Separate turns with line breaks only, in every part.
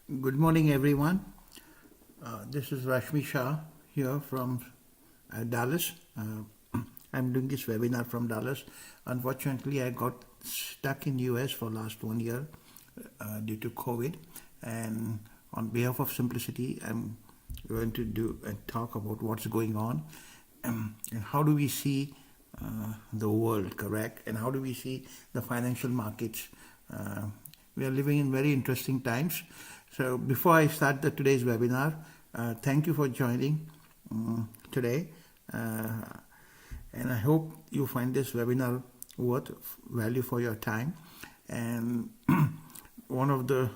Good morning, everyone. This is Rashmikumar Shah here from Dallas. I'm doing this webinar from Dallas. Unfortunately, I got stuck in US for last 1 year due to COVID. And on behalf of Simplicity, I'm going to do and talk about what's going on and how do we see the world, correct? And how do we see the financial markets? We are living in very interesting times. So before I start today's webinar, thank you for joining today. And I hope you find this webinar worth value for your time. And one of the,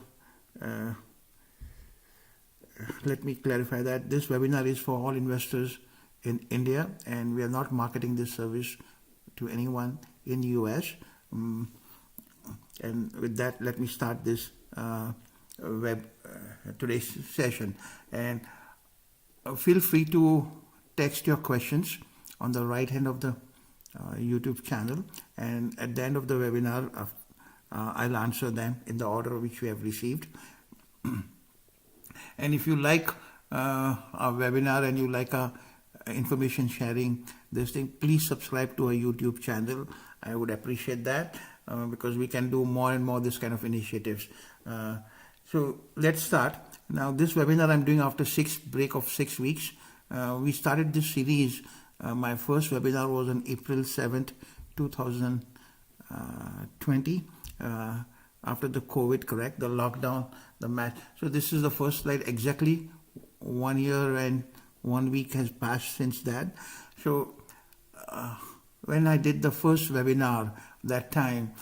let me clarify that this webinar is for all investors in India, and we are not marketing this service to anyone in US. And with that, let me start this today's session. And feel free to text your questions on the right hand of the YouTube channel, and at the end of the webinar I'll answer them in the order which we have received. And if you like our webinar and you like our information sharing this thing, please subscribe to our YouTube channel. I would appreciate that because we can do more and more this kind of initiatives. So let's start. Now this webinar I'm doing after break of 6 weeks. We started this series. My first webinar was on April 7th, 2020. After the COVID, correct, the lockdown, the match. So this is the first slide. Exactly 1 year and 1 week has passed since that. So when I did the first webinar that time,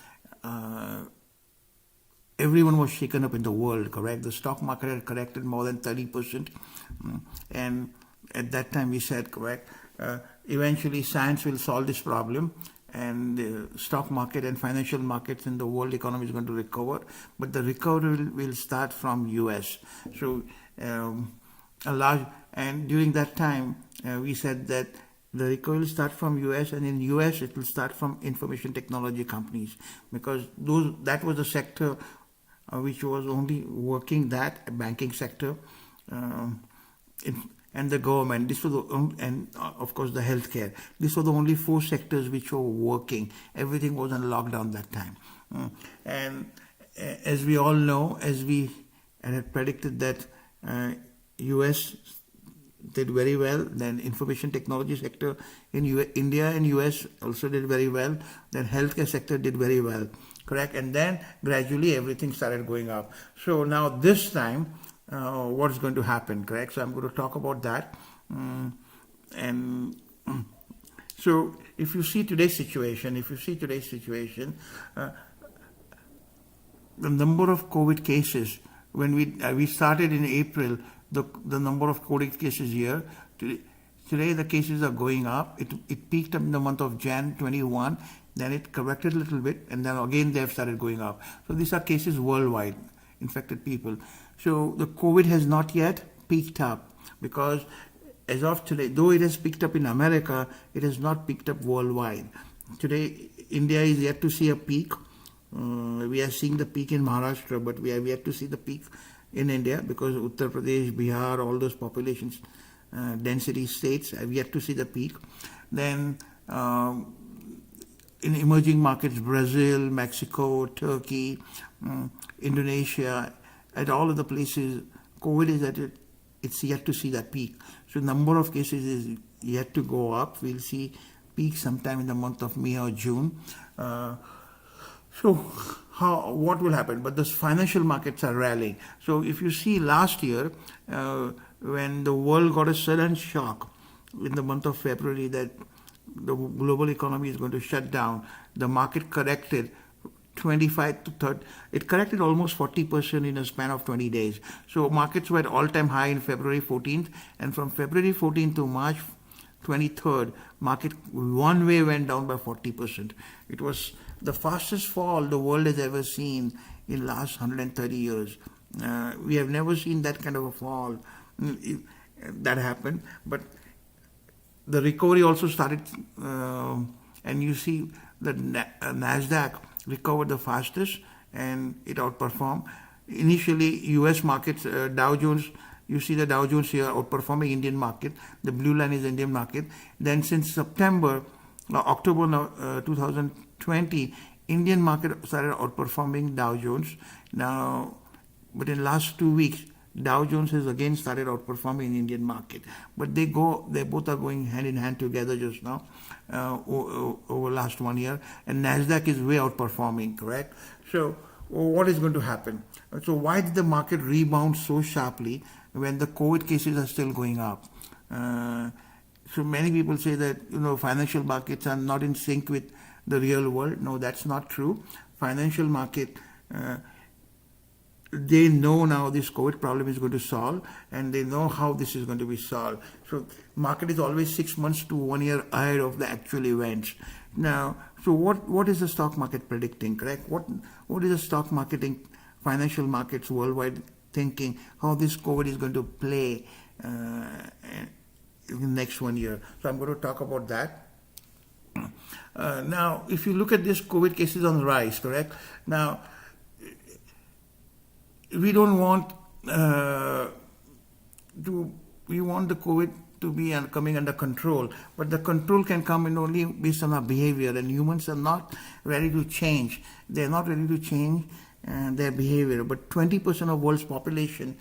everyone was shaken up in the world, correct? The stock market had corrected more than 30%. And at that time we said, correct, eventually science will solve this problem and the stock market and financial markets in the world economy is going to recover. But the recovery will start from US. So and during that time we said that the recovery will start from US, and in US it will start from information technology companies, because that was the sector which was only working, that banking sector and the government. This was and of course the healthcare. These were the only 4 sectors which were working. Everything was on lockdown that time. And as we all know, as we had predicted that US did very well, then information technology sector in India and US also did very well, then healthcare sector did very well, correct? And then gradually everything started going up. So now this time what's going to happen, correct? So I'm going to talk about that. And so if you see today's situation, the number of COVID cases, when we started in April, the number of COVID cases here, today the cases are going up. It peaked up in the month of Jan 21, then it corrected a little bit, and then again they have started going up. So these are cases worldwide, infected people. So the COVID has not yet peaked up, because as of today, though it has picked up in America, it has not picked up worldwide. Today, India is yet to see a peak. We are seeing the peak in Maharashtra, but we have yet to see the peak in India, because Uttar Pradesh, Bihar, all those populations, density states have yet to see the peak. Then in emerging markets, Brazil, Mexico, Turkey, Indonesia, at all of the places, COVID is at it. It's yet to see that peak. So number of cases is yet to go up. We'll see peak sometime in the month of May or June. So what will happen? But the financial markets are rallying. So if you see last year, when the world got a sudden shock in the month of February that the global economy is going to shut down, the market corrected 25 to 30. It corrected almost 40% in a span of 20 days. So markets were at all-time high in February 14th, and from February 14th to March 23rd, market one way went down by 40%. It was the fastest fall the world has ever seen in last 130 years. We have never seen that kind of a fall that happened. But the recovery also started, and you see the Nasdaq recovered the fastest and it outperformed. initially US markets, Dow Jones, you see the Dow Jones here outperforming Indian market. The blue line is Indian market. Then since September, October 2020, Indian market started outperforming Dow Jones. Now, but in last 2 weeks, Dow Jones has again started outperforming the Indian market. But they both are going hand in hand together just now over last 1 year. And Nasdaq is way outperforming, correct? So what is going to happen? So why did the market rebound so sharply when the COVID cases are still going up? So many people say that financial markets are not in sync with the real world. No, that's not true. Financial market. They know now this COVID problem is going to solve, and they know how this is going to be solved. So market is always 6 months to 1 year ahead of the actual events. Now, so what is the stock market predicting, correct? What is the stock marketing, financial markets worldwide thinking, how this COVID is going to play in the next 1 year? So I'm going to talk about that. Now, if you look at this, COVID cases on the rise, correct? Now, we don't want we want the COVID to be coming under control, but the control can come in only based on our behavior, and humans are not ready to change. They're not ready to change their behavior, but 20% of world's population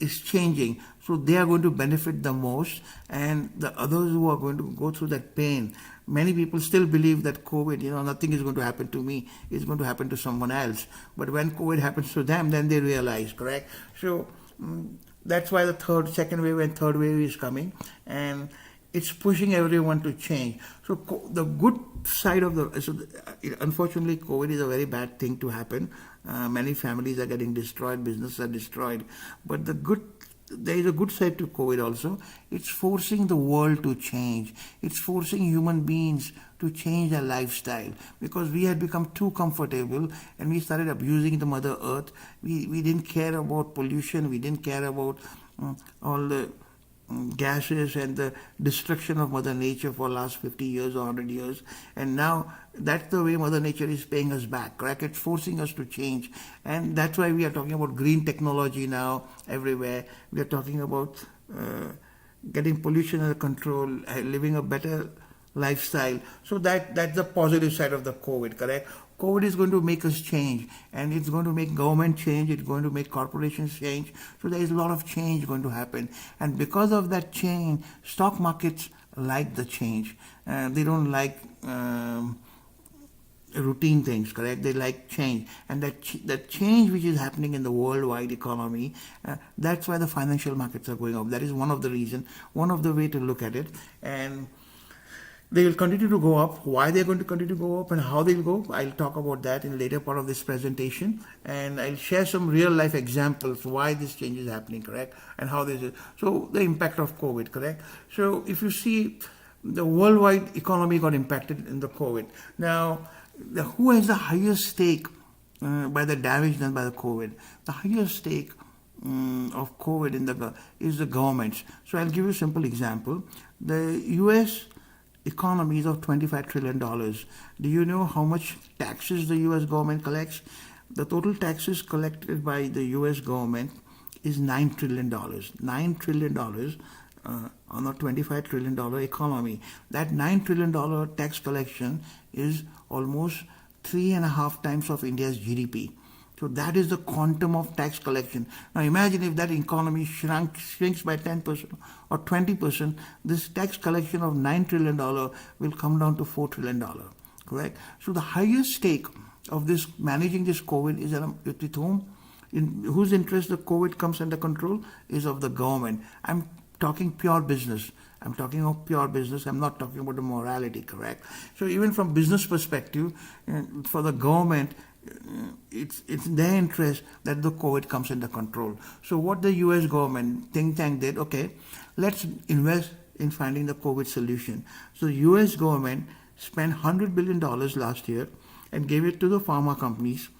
is changing, so they are going to benefit the most, and the others who are going to go through that pain. Many people still believe that COVID, nothing is going to happen to me, it's going to happen to someone else. But when COVID happens to them, then they realize, correct? So that's why the second wave and third wave is coming, and it's pushing everyone to change. So the good side of unfortunately, COVID is a very bad thing to happen. Many families are getting destroyed, businesses are destroyed. But there is a good side to COVID also. It's forcing the world to change. It's forcing human beings to change their lifestyle, because we had become too comfortable and we started abusing the Mother Earth. We didn't care about pollution. We didn't care about all the gases and the destruction of Mother Nature for last 50 years or 100 years. And now that's the way Mother Nature is paying us back, correct? It's forcing us to change. And that's why we are talking about green technology now everywhere. We are talking about getting pollution under control, living a better lifestyle. So that's the positive side of the COVID, correct? COVID is going to make us change, and it's going to make government change, it's going to make corporations change. So there is a lot of change going to happen. And because of that change, stock markets like the change. They don't like routine things, correct? They like change. And that change which is happening in the worldwide economy, that's why the financial markets are going up. That is one of the reasons, one of the way to look at it. And they will continue to go up. Why they're going to continue to go up and how they will go, I'll talk about that in the later part of this presentation. And I'll share some real life examples why this change is happening, correct? And how this is. So the impact of COVID, correct? So if you see, the worldwide economy got impacted in the COVID. Now, who has the highest stake by the damage done by the COVID? The highest stake of COVID is the governments. So I'll give you a simple example. The US economy is of $25 trillion. Do you know how much taxes the US government collects? The total taxes collected by the US government is $9 trillion. $9 trillion on a $25 trillion economy. That $9 trillion tax collection is almost 3.5 times of India's GDP. So that is the quantum of tax collection. Now imagine if that economy shrinks by 10% or 20%, this tax collection of $9 trillion will come down to $4 trillion, correct? So the highest stake of this managing this COVID is with whom? In whose interest the COVID comes under control is of the government. I'm talking pure business. I'm talking of pure business. I'm not talking about the morality, correct? So even from business perspective, for the government, it's in their interest that the COVID comes under control. So what the US government think tank did, okay, let's invest in finding the COVID solution. So the US government spent $100 billion last year and gave it to the pharma companies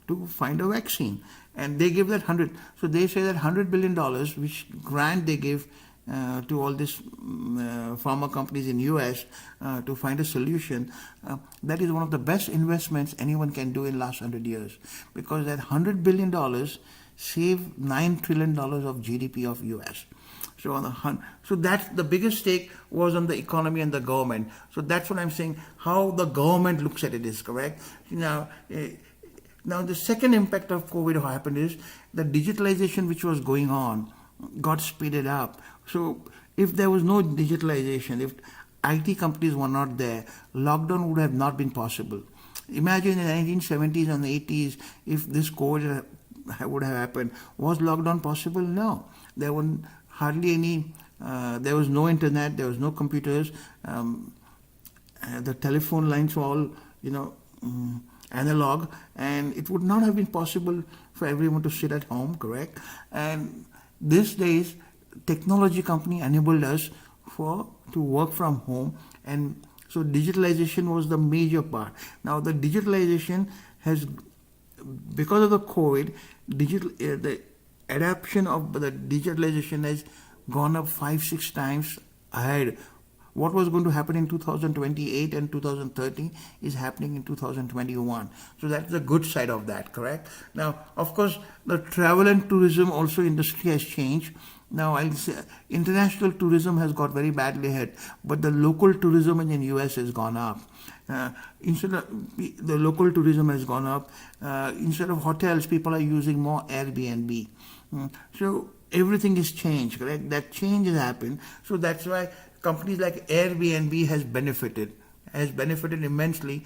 to find a vaccine. And they give that 100. So they say that $100 billion, which grant they give to all these pharma companies in US to find a solution, that is one of the best investments anyone can do in last 100 years, because that $100 billion saved $9 trillion of GDP of US. So so that's the biggest stake was on the economy and the government. So that's what I'm saying. How the government looks at it is correct. Now the second impact of COVID happened is the digitalization which was going on got speeded up. So if there was no digitalization, if IT companies were not there, lockdown would have not been possible. Imagine in the 1970s and 80s, if this COVID would have happened, was lockdown possible? No. There were hardly any, there was no internet, there was no computers, the telephone lines were all, analog, and it would not have been possible for everyone to sit at home, correct? And these days, technology company enabled us to work from home, and so digitalization was the major part. Now the digitalization has, because of the COVID, the adoption of the digitalization has gone up 5-6 times ahead. What was going to happen in 2028 and 2030 is happening in 2021. So that's the good side of that, correct? Now, of course, the travel and tourism also industry has changed. Now, I'll say international tourism has got very badly hit, but the local tourism in the US has gone up. Instead of the local tourism has gone up, instead of hotels, people are using more Airbnb. So everything is changed, correct? That change has happened. So that's why companies like Airbnb has benefited immensely,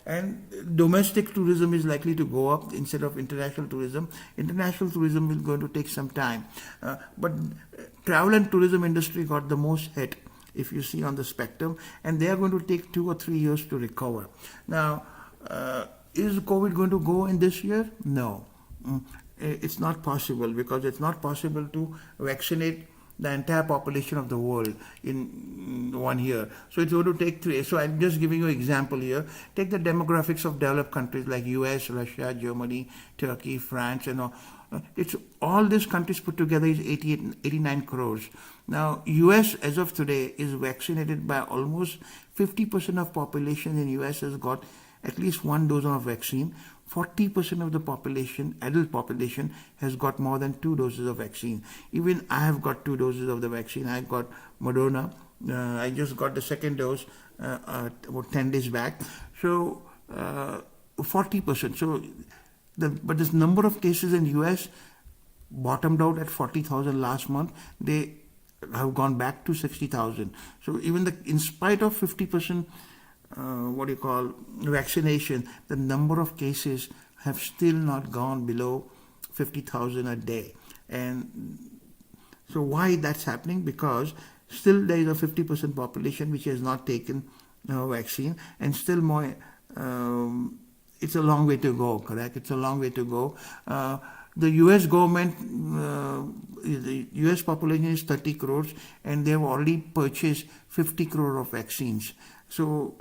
and domestic tourism is likely to go up instead of international tourism. International tourism is going to take some time, but travel and tourism industry got the most hit, if you see on the spectrum, and they are going to take 2 or 3 years to recover. Now, is COVID going to go in this year? No. It's not possible, because it's not possible to vaccinate the entire population of the world in 1 year. So it's going to take 3 years. So I'm just giving you an example here. Take the demographics of developed countries like US, Russia, Germany, Turkey, France, and all. It's all these countries put together is 89 crores. Now, US as of today is vaccinated by almost 50% of population in US has got at least 1 dose of vaccine. 40% of the population, adult population, has got more than 2 doses of vaccine. Even I have got 2 doses of the vaccine. I got Moderna. I just got the second dose about 10 days back. So 40%. So, but this number of cases in US bottomed out at 40,000 last month. They have gone back to 60,000. So even in spite of 50%. Vaccination, the number of cases have still not gone below 50,000 a day. And so why that's happening? Because still there is a 50% population which has not taken vaccine, and still more, it's a long way to go, correct? It's a long way to go. The US government, the US population is 30 crores, and they have already purchased 50 crore of vaccines. So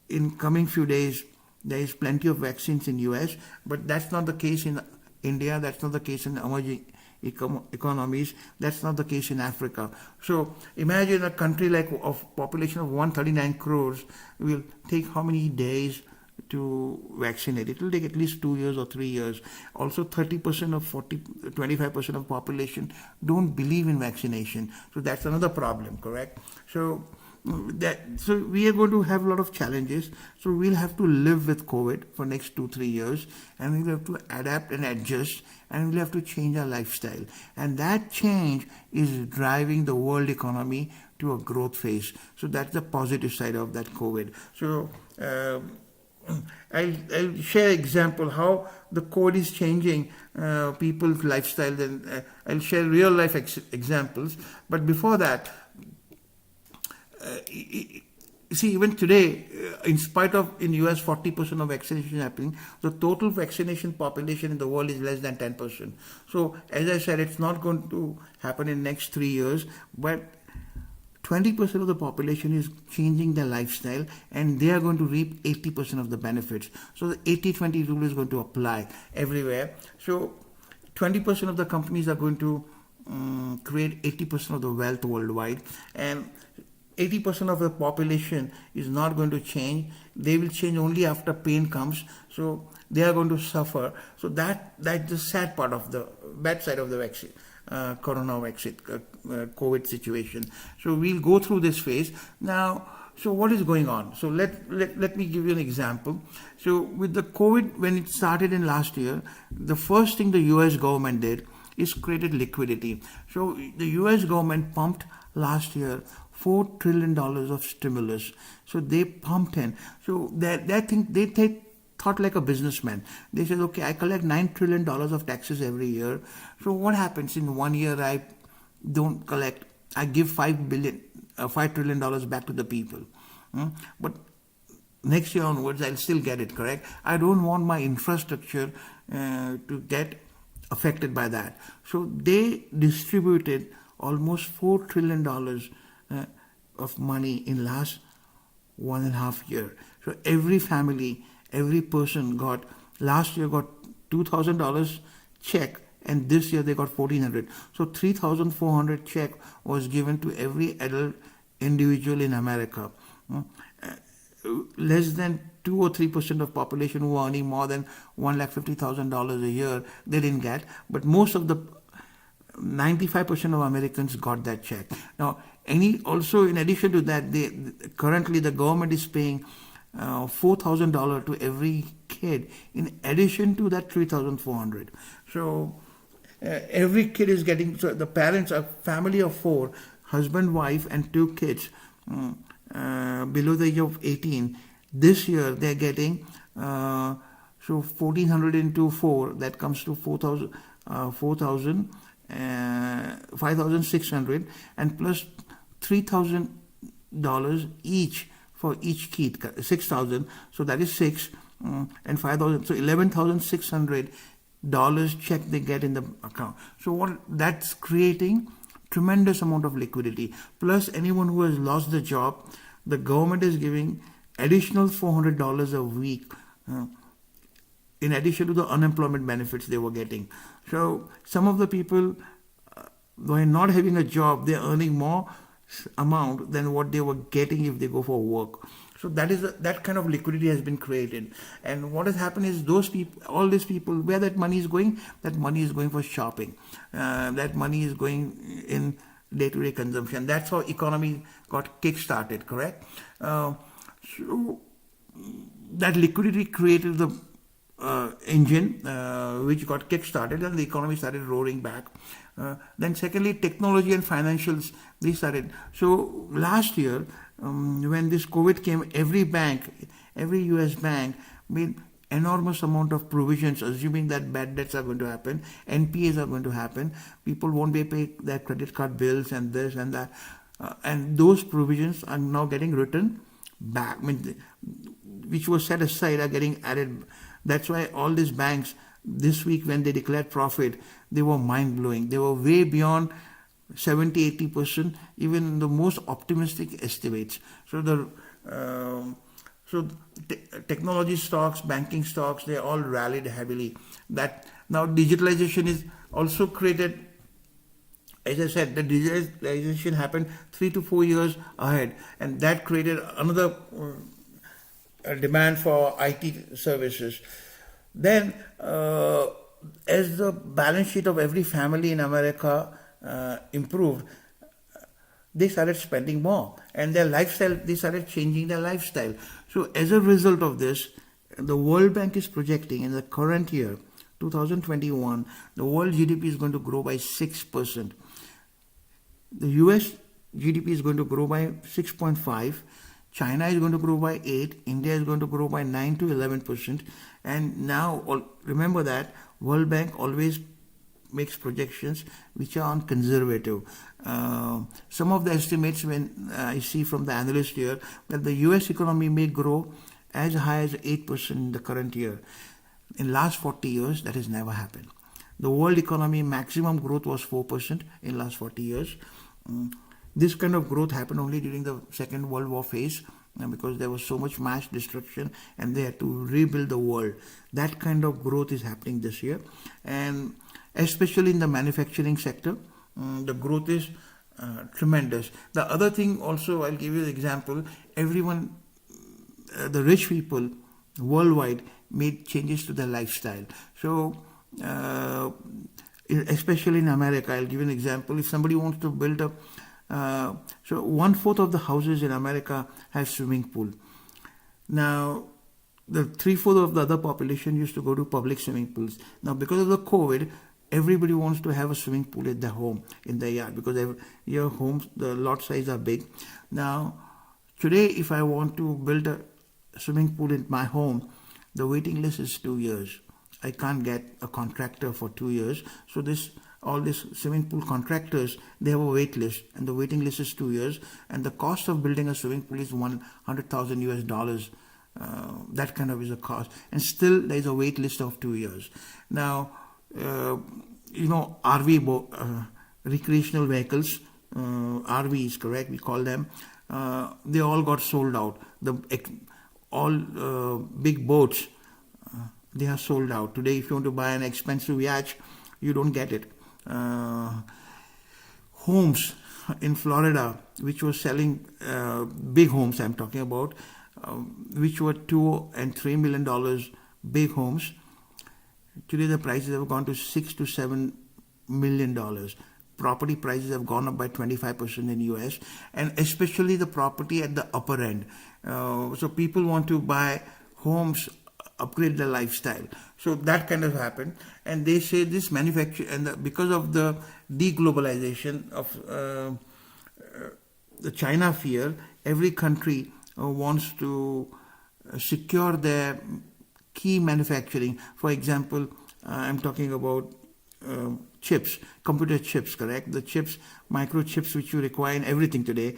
in coming few days, there is plenty of vaccines in US, but that's not the case in India, that's not the case in emerging economies, that's not the case in Africa. So imagine a country like of population of 139 crores will take how many days to vaccinate? It will take at least 2 years or 3 years. Also 30% of 25% of population don't believe in vaccination. So that's another problem, correct? So we are going to have a lot of challenges. So we'll have to live with COVID for next 2-3 years, and we'll have to adapt and adjust, and we'll have to change our lifestyle. And that change is driving the world economy to a growth phase. So that's the positive side of that COVID. So I'll share example how the COVID is changing people's lifestyle, and I'll share real life examples. But before that, see, even today, in spite of in US 40% of vaccination happening, the total vaccination population in the world is less than 10%. So as I said, it's not going to happen in next 3 years, but 20% of the population is changing their lifestyle, and they are going to reap 80% of the benefits. So the 80-20 rule is going to apply everywhere. So 20% of the companies are going to create 80% of the wealth worldwide, and 80% of the population is not going to change. They will change only after pain comes. So they are going to suffer. So that's the sad part of the bad side of the vaccine, corona vaccine, COVID situation. So we'll go through this phase now. So what is going on? So let me give you an example. So with the COVID, when it started in last year, the first thing the US government did is created liquidity. So the US government pumped last year $4 trillion of stimulus. So they pumped in. So they thought like a businessman. They said, okay, I collect $9 trillion of taxes every year. So what happens in 1 year? I don't collect. I give $5 trillion back to the people. But next year onwards, I'll still get it, correct? I don't want my infrastructure to get affected by that. So they distributed almost $4 trillion of money in last 1.5 years. So every family, every person last year got $2,000 check, and this year they got $1,400. So $3,400 check was given to every adult individual in America. Less than 2 or 3% of population who are earning more than $150,000 a year, they didn't get. But most of the 95% of Americans got that check. Now, also in addition to that, currently the government is paying $4,000 to every kid in addition to that $3,400. So every kid is getting. So the parents, a family of 4, husband, wife, and 2 kids below the age of 18. This year they're getting so 1,400 into 4, that comes to 5,600, and plus $3,000 each for each kid, 6,000. So that is 6 and 5,000. So $11,600 check they get in the account. So that's creating tremendous amount of liquidity. Plus anyone who has lost the job, the government is giving additional $400 a week in addition to the unemployment benefits they were getting. So some of the people who are not having a job, they're earning more amount than what they were getting if they go for work. So that kind of liquidity has been created. And what has happened is all these people, where that money is going? That money is going for shopping. That money is going in day-to-day consumption. That's how economy got kick-started, correct? So that liquidity created the engine which got kick-started, and the economy started roaring back. Then secondly, technology and financials, they started. So last year, when this COVID came, every US bank made enormous amount of provisions, assuming that bad debts are going to happen, NPAs are going to happen, people won't be able to pay their credit card bills and this and that. And those provisions are now getting written back, which was set aside are getting added. That's why all these banks, this week when they declared profit, they were mind-blowing. They were way beyond 70-80%, even the most optimistic estimates. So technology stocks, banking stocks, they all rallied heavily. That now digitalization is also created. As I said, the digitalization happened 3 to 4 years ahead, and that created another demand for IT services. Then, as the balance sheet of every family in America improved, they started spending more, and they started changing their lifestyle. So as a result of this, the World Bank is projecting in the current year, 2021, the world GDP is going to grow by 6%. The US GDP is going to grow by 6.5%. China is going to grow by 8%. India is going to grow by 9 to 11%. And now, remember that World Bank always makes projections which are on conservative. Some of the estimates when I see from the analyst here that the US economy may grow as high as 8% in the current year. In last 40 years, that has never happened. The world economy maximum growth was 4% in last 40 years. This kind of growth happened only during the Second World War phase because there was so much mass destruction and they had to rebuild the world. That kind of growth is happening this year, and especially in the manufacturing sector. The growth is tremendous. The other thing also, I'll give you an example. Everyone, the rich people worldwide made changes to their lifestyle. So, especially in America, I'll give you an example. If somebody wants to build a, so 1/4 of the houses in America have swimming pool. Now, the 3/4 of the other population used to go to public swimming pools. Now, because of the COVID, everybody wants to have a swimming pool at their home, in their yard, because your homes, the lot size are big. Now, today, if I want to build a swimming pool in my home, the waiting list is 2 years. I can't get a contractor for 2 years. So all these swimming pool contractors, they have a wait list, and the waiting list is 2 years, and the cost of building a swimming pool is $100,000 US. That kind of is a cost, and still there is a wait list of 2 years. Now, RV recreational vehicles, RVs, correct? We call them. They all got sold out. All big boats, they are sold out. Today, if you want to buy an expensive yacht, you don't get it. Homes in Florida, which were selling, big homes I'm talking about, which were $2 and $3 million big homes. Today the prices have gone to $6 to $7 million. Property prices have gone up by 25% in US, and especially the property at the upper end. So people want to buy homes, upgrade their lifestyle. So that kind of happened, and they say this manufacture, and because of the deglobalization of the China fear, every country wants to secure their key manufacturing. For example, I'm talking about chips, computer chips, correct? The chips, microchips, which you require in everything today.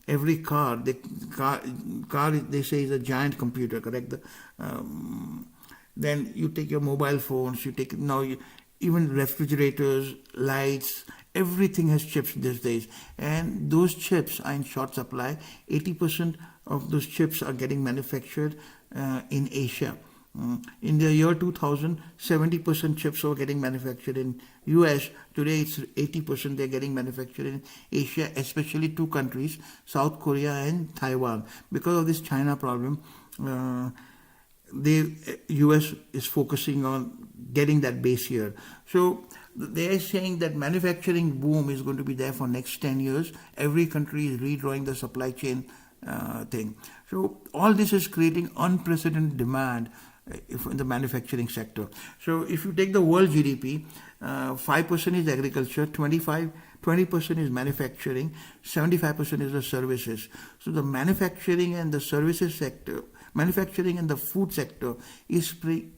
Every car they say is a giant computer, correct? Then you take your mobile phones, even refrigerators, lights, everything has chips these days, and those chips are in short supply. 80% of those chips are getting manufactured in Asia. In the year 2000, 70% chips were getting manufactured in US. Today it's 80% they're getting manufactured in Asia, especially two countries, South Korea and Taiwan. Because of this China problem, US is focusing on getting that base here. So they are saying that manufacturing boom is going to be there for next 10 years. Every country is redrawing the supply chain thing. So all this is creating unprecedented demand in the manufacturing sector. So if you take the world GDP, 5% is agriculture, 20% is manufacturing, 75% is the services. So the manufacturing and the services sector, manufacturing and the food sector is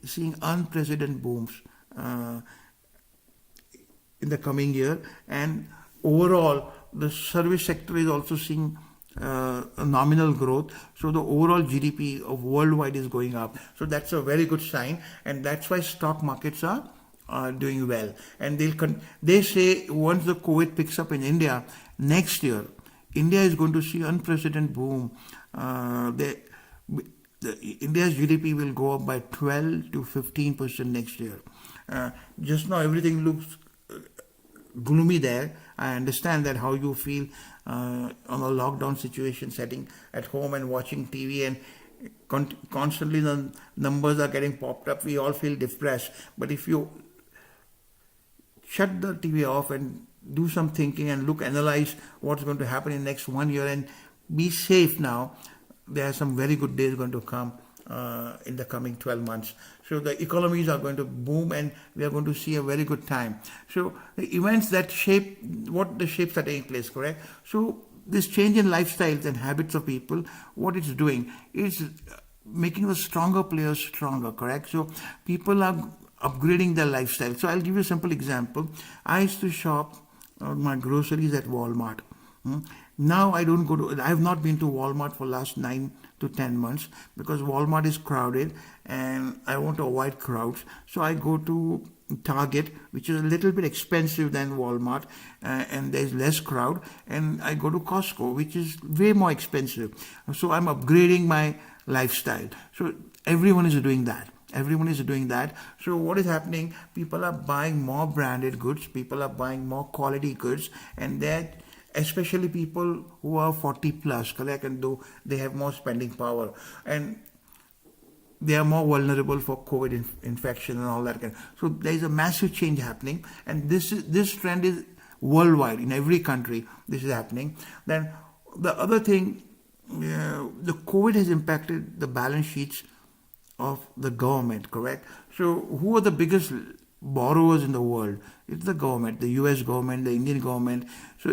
seeing unprecedented booms in the coming year, and overall the service sector is also seeing a nominal growth. So the overall GDP of worldwide is going up. So that's a very good sign, and that's why stock markets are doing well. And they say once the COVID picks up in India next year, India is going to see unprecedented boom. India's GDP will go up by 12 to 15% next year. Just now everything looks gloomy there. I understand that how you feel on a lockdown situation, sitting at home and watching TV, and constantly the numbers are getting popped up. We all feel depressed. But if you shut the TV off and do some thinking and analyze what's going to happen in the next 1 year and be safe now, there are some very good days going to come in the coming 12 months. So the economies are going to boom, and we are going to see a very good time. So the events that shape what the shapes are taking place, correct? So this change in lifestyles and habits of people, what it's doing is making the stronger players stronger, correct? So people are upgrading their lifestyle. So I'll give you a simple example. I used to shop my groceries at Walmart. Now I have not been to Walmart for last 9 to 10 months because Walmart is crowded and I want to avoid crowds. So I go to Target, which is a little bit expensive than Walmart, and there's less crowd, and I go to Costco, which is way more expensive. So I'm upgrading my lifestyle. So everyone is doing that. Everyone is doing that. So what is happening? People are buying more branded goods. People are buying more quality goods, and that especially people who are 40 plus, correct, and though they have more spending power, and they are more vulnerable for COVID infection and all that kind. So there is a massive change happening, and this trend is worldwide in every country. This is happening. Then the other thing, the COVID has impacted the balance sheets of the government. Correct. So who are the biggest borrowers in the world? It's the government, the U.S. government, the Indian government. So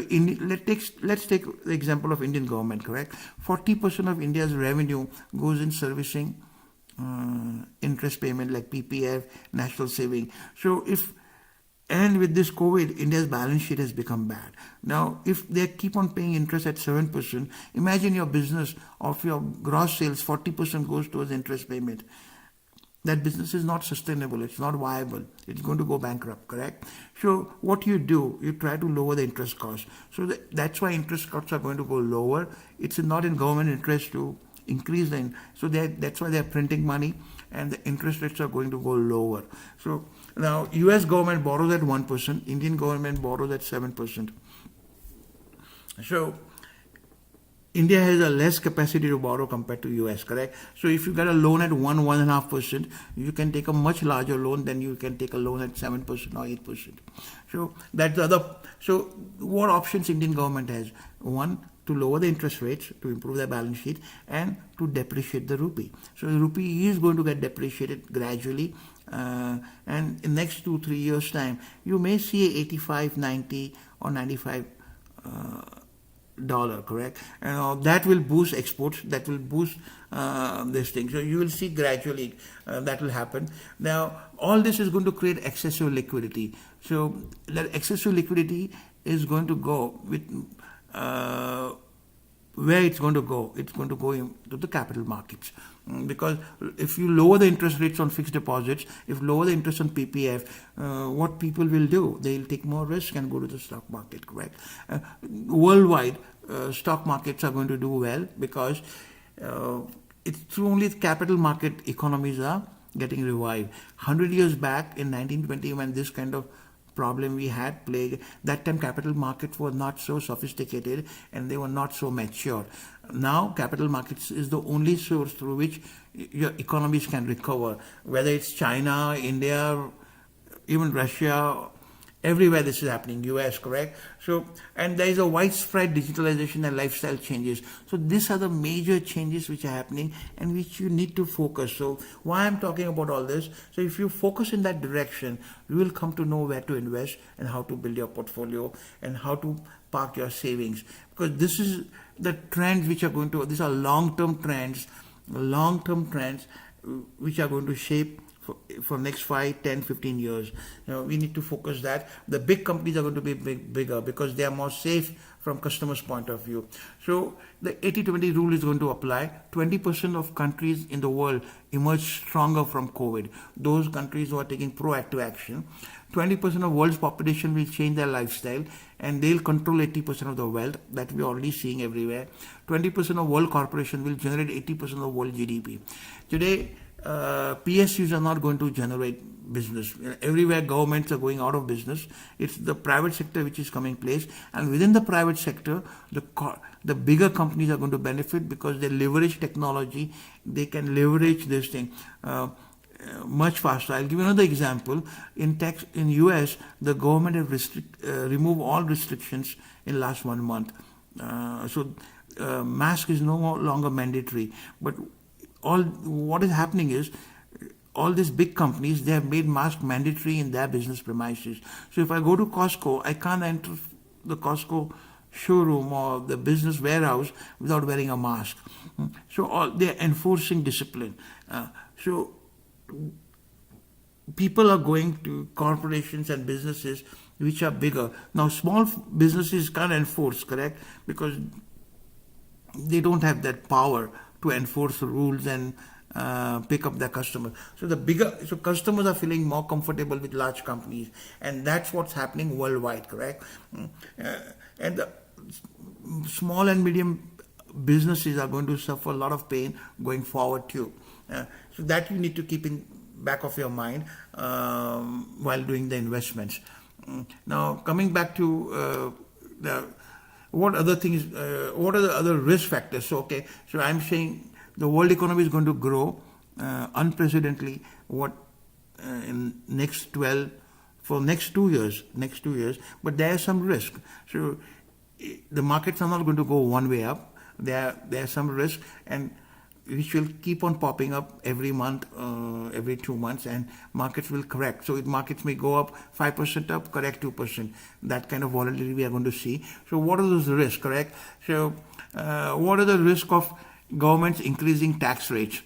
let's take the example of Indian government. Correct. 40% of India's revenue goes in servicing interest payment like PPF, national saving. So and with this COVID, India's balance sheet has become bad. Now, if they keep on paying interest at 7%, imagine your business of your gross sales, 40% goes towards interest payment. That business is not sustainable. It's not viable. It's going to go bankrupt, correct? So what you do, you try to lower the interest cost. So that's why interest costs are going to go lower. It's not in government interest to increase so that's why they're printing money, and the interest rates are going to go lower. So now US government borrows at 1%, Indian government borrows at 7%. So India has a less capacity to borrow compared to US, correct? So if you get a loan at 1.5%, you can take a much larger loan than you can take a loan at 7% or 8%. So that's the other. So what options Indian government has? One, to lower the interest rates to improve their balance sheet, and to depreciate the rupee. So the rupee is going to get depreciated gradually, and in next 2-3 years time you may see 85, 90 or 95 dollar, correct? And that will boost exports, that will boost this thing. So you will see gradually that will happen. Now all this is going to create excessive liquidity. So that excessive liquidity is going to go with where it's going to go? It's going to go into the capital markets. Because if you lower the interest rates on fixed deposits, if lower the interest on PPF, what people will do? They'll take more risk and go to the stock market, correct? Worldwide, stock markets are going to do well because it's through only capital market economies are getting revived. 100 years back in 1920, when this kind of problem we had, plague, that time capital markets were not so sophisticated and they were not so mature. Now capital markets is the only source through which your economies can recover, whether it's China, India, even Russia. Everywhere this is happening, US, correct? So, and there is a widespread digitalization and lifestyle changes. So these are the major changes which are happening and which you need to focus. So why I'm talking about all this? So if you focus in that direction, you will come to know where to invest and how to build your portfolio and how to park your savings. Because this is the trends which are going to, these are long-term trends which are going to shape for next 5, 10, 15 years. We need to focus that. The big companies are going to be bigger because they are more safe from customers' point of view. So the 80-20 rule is going to apply. 20% of countries in the world emerge stronger from COVID. Those countries who are taking proactive action. 20% of world's population will change their lifestyle and they'll control 80% of the wealth that we're already seeing everywhere. 20% of world corporation will generate 80% of world GDP. Today, PSUs are not going to generate business. Everywhere governments are going out of business. It's the private sector which is coming place, and within the private sector, the bigger companies are going to benefit because they leverage technology. They can leverage this thing much faster. I'll give you another example. In US, the government have removed all restrictions in last 1 month. So mask is no longer mandatory, but what is happening is all these big companies, they have made mask mandatory in their business premises. So if I go to Costco, I can't enter the Costco showroom or the business warehouse without wearing a mask. So they're enforcing discipline. So people are going to corporations and businesses which are bigger. Now small businesses can't enforce, correct? Because they don't have that power to enforce the rules and pick up their customers. So customers are feeling more comfortable with large companies, and that's what's happening worldwide, correct? And the small and medium businesses are going to suffer a lot of pain going forward too. So that you need to keep in back of your mind while doing the investments. Now, coming back to the what other things, what are the other risk factors? So, okay, so I'm saying the world economy is going to grow unprecedentedly. What in next 12 for next 2 years, but there is some risk. So the markets are not going to go one way up. There are some risk, and which will keep on popping up every month, every 2 months, and markets will correct. So markets may go up 5% up, correct 2%. That kind of volatility we are going to see. So what are those risks, correct? So what are the risks of governments increasing tax rates?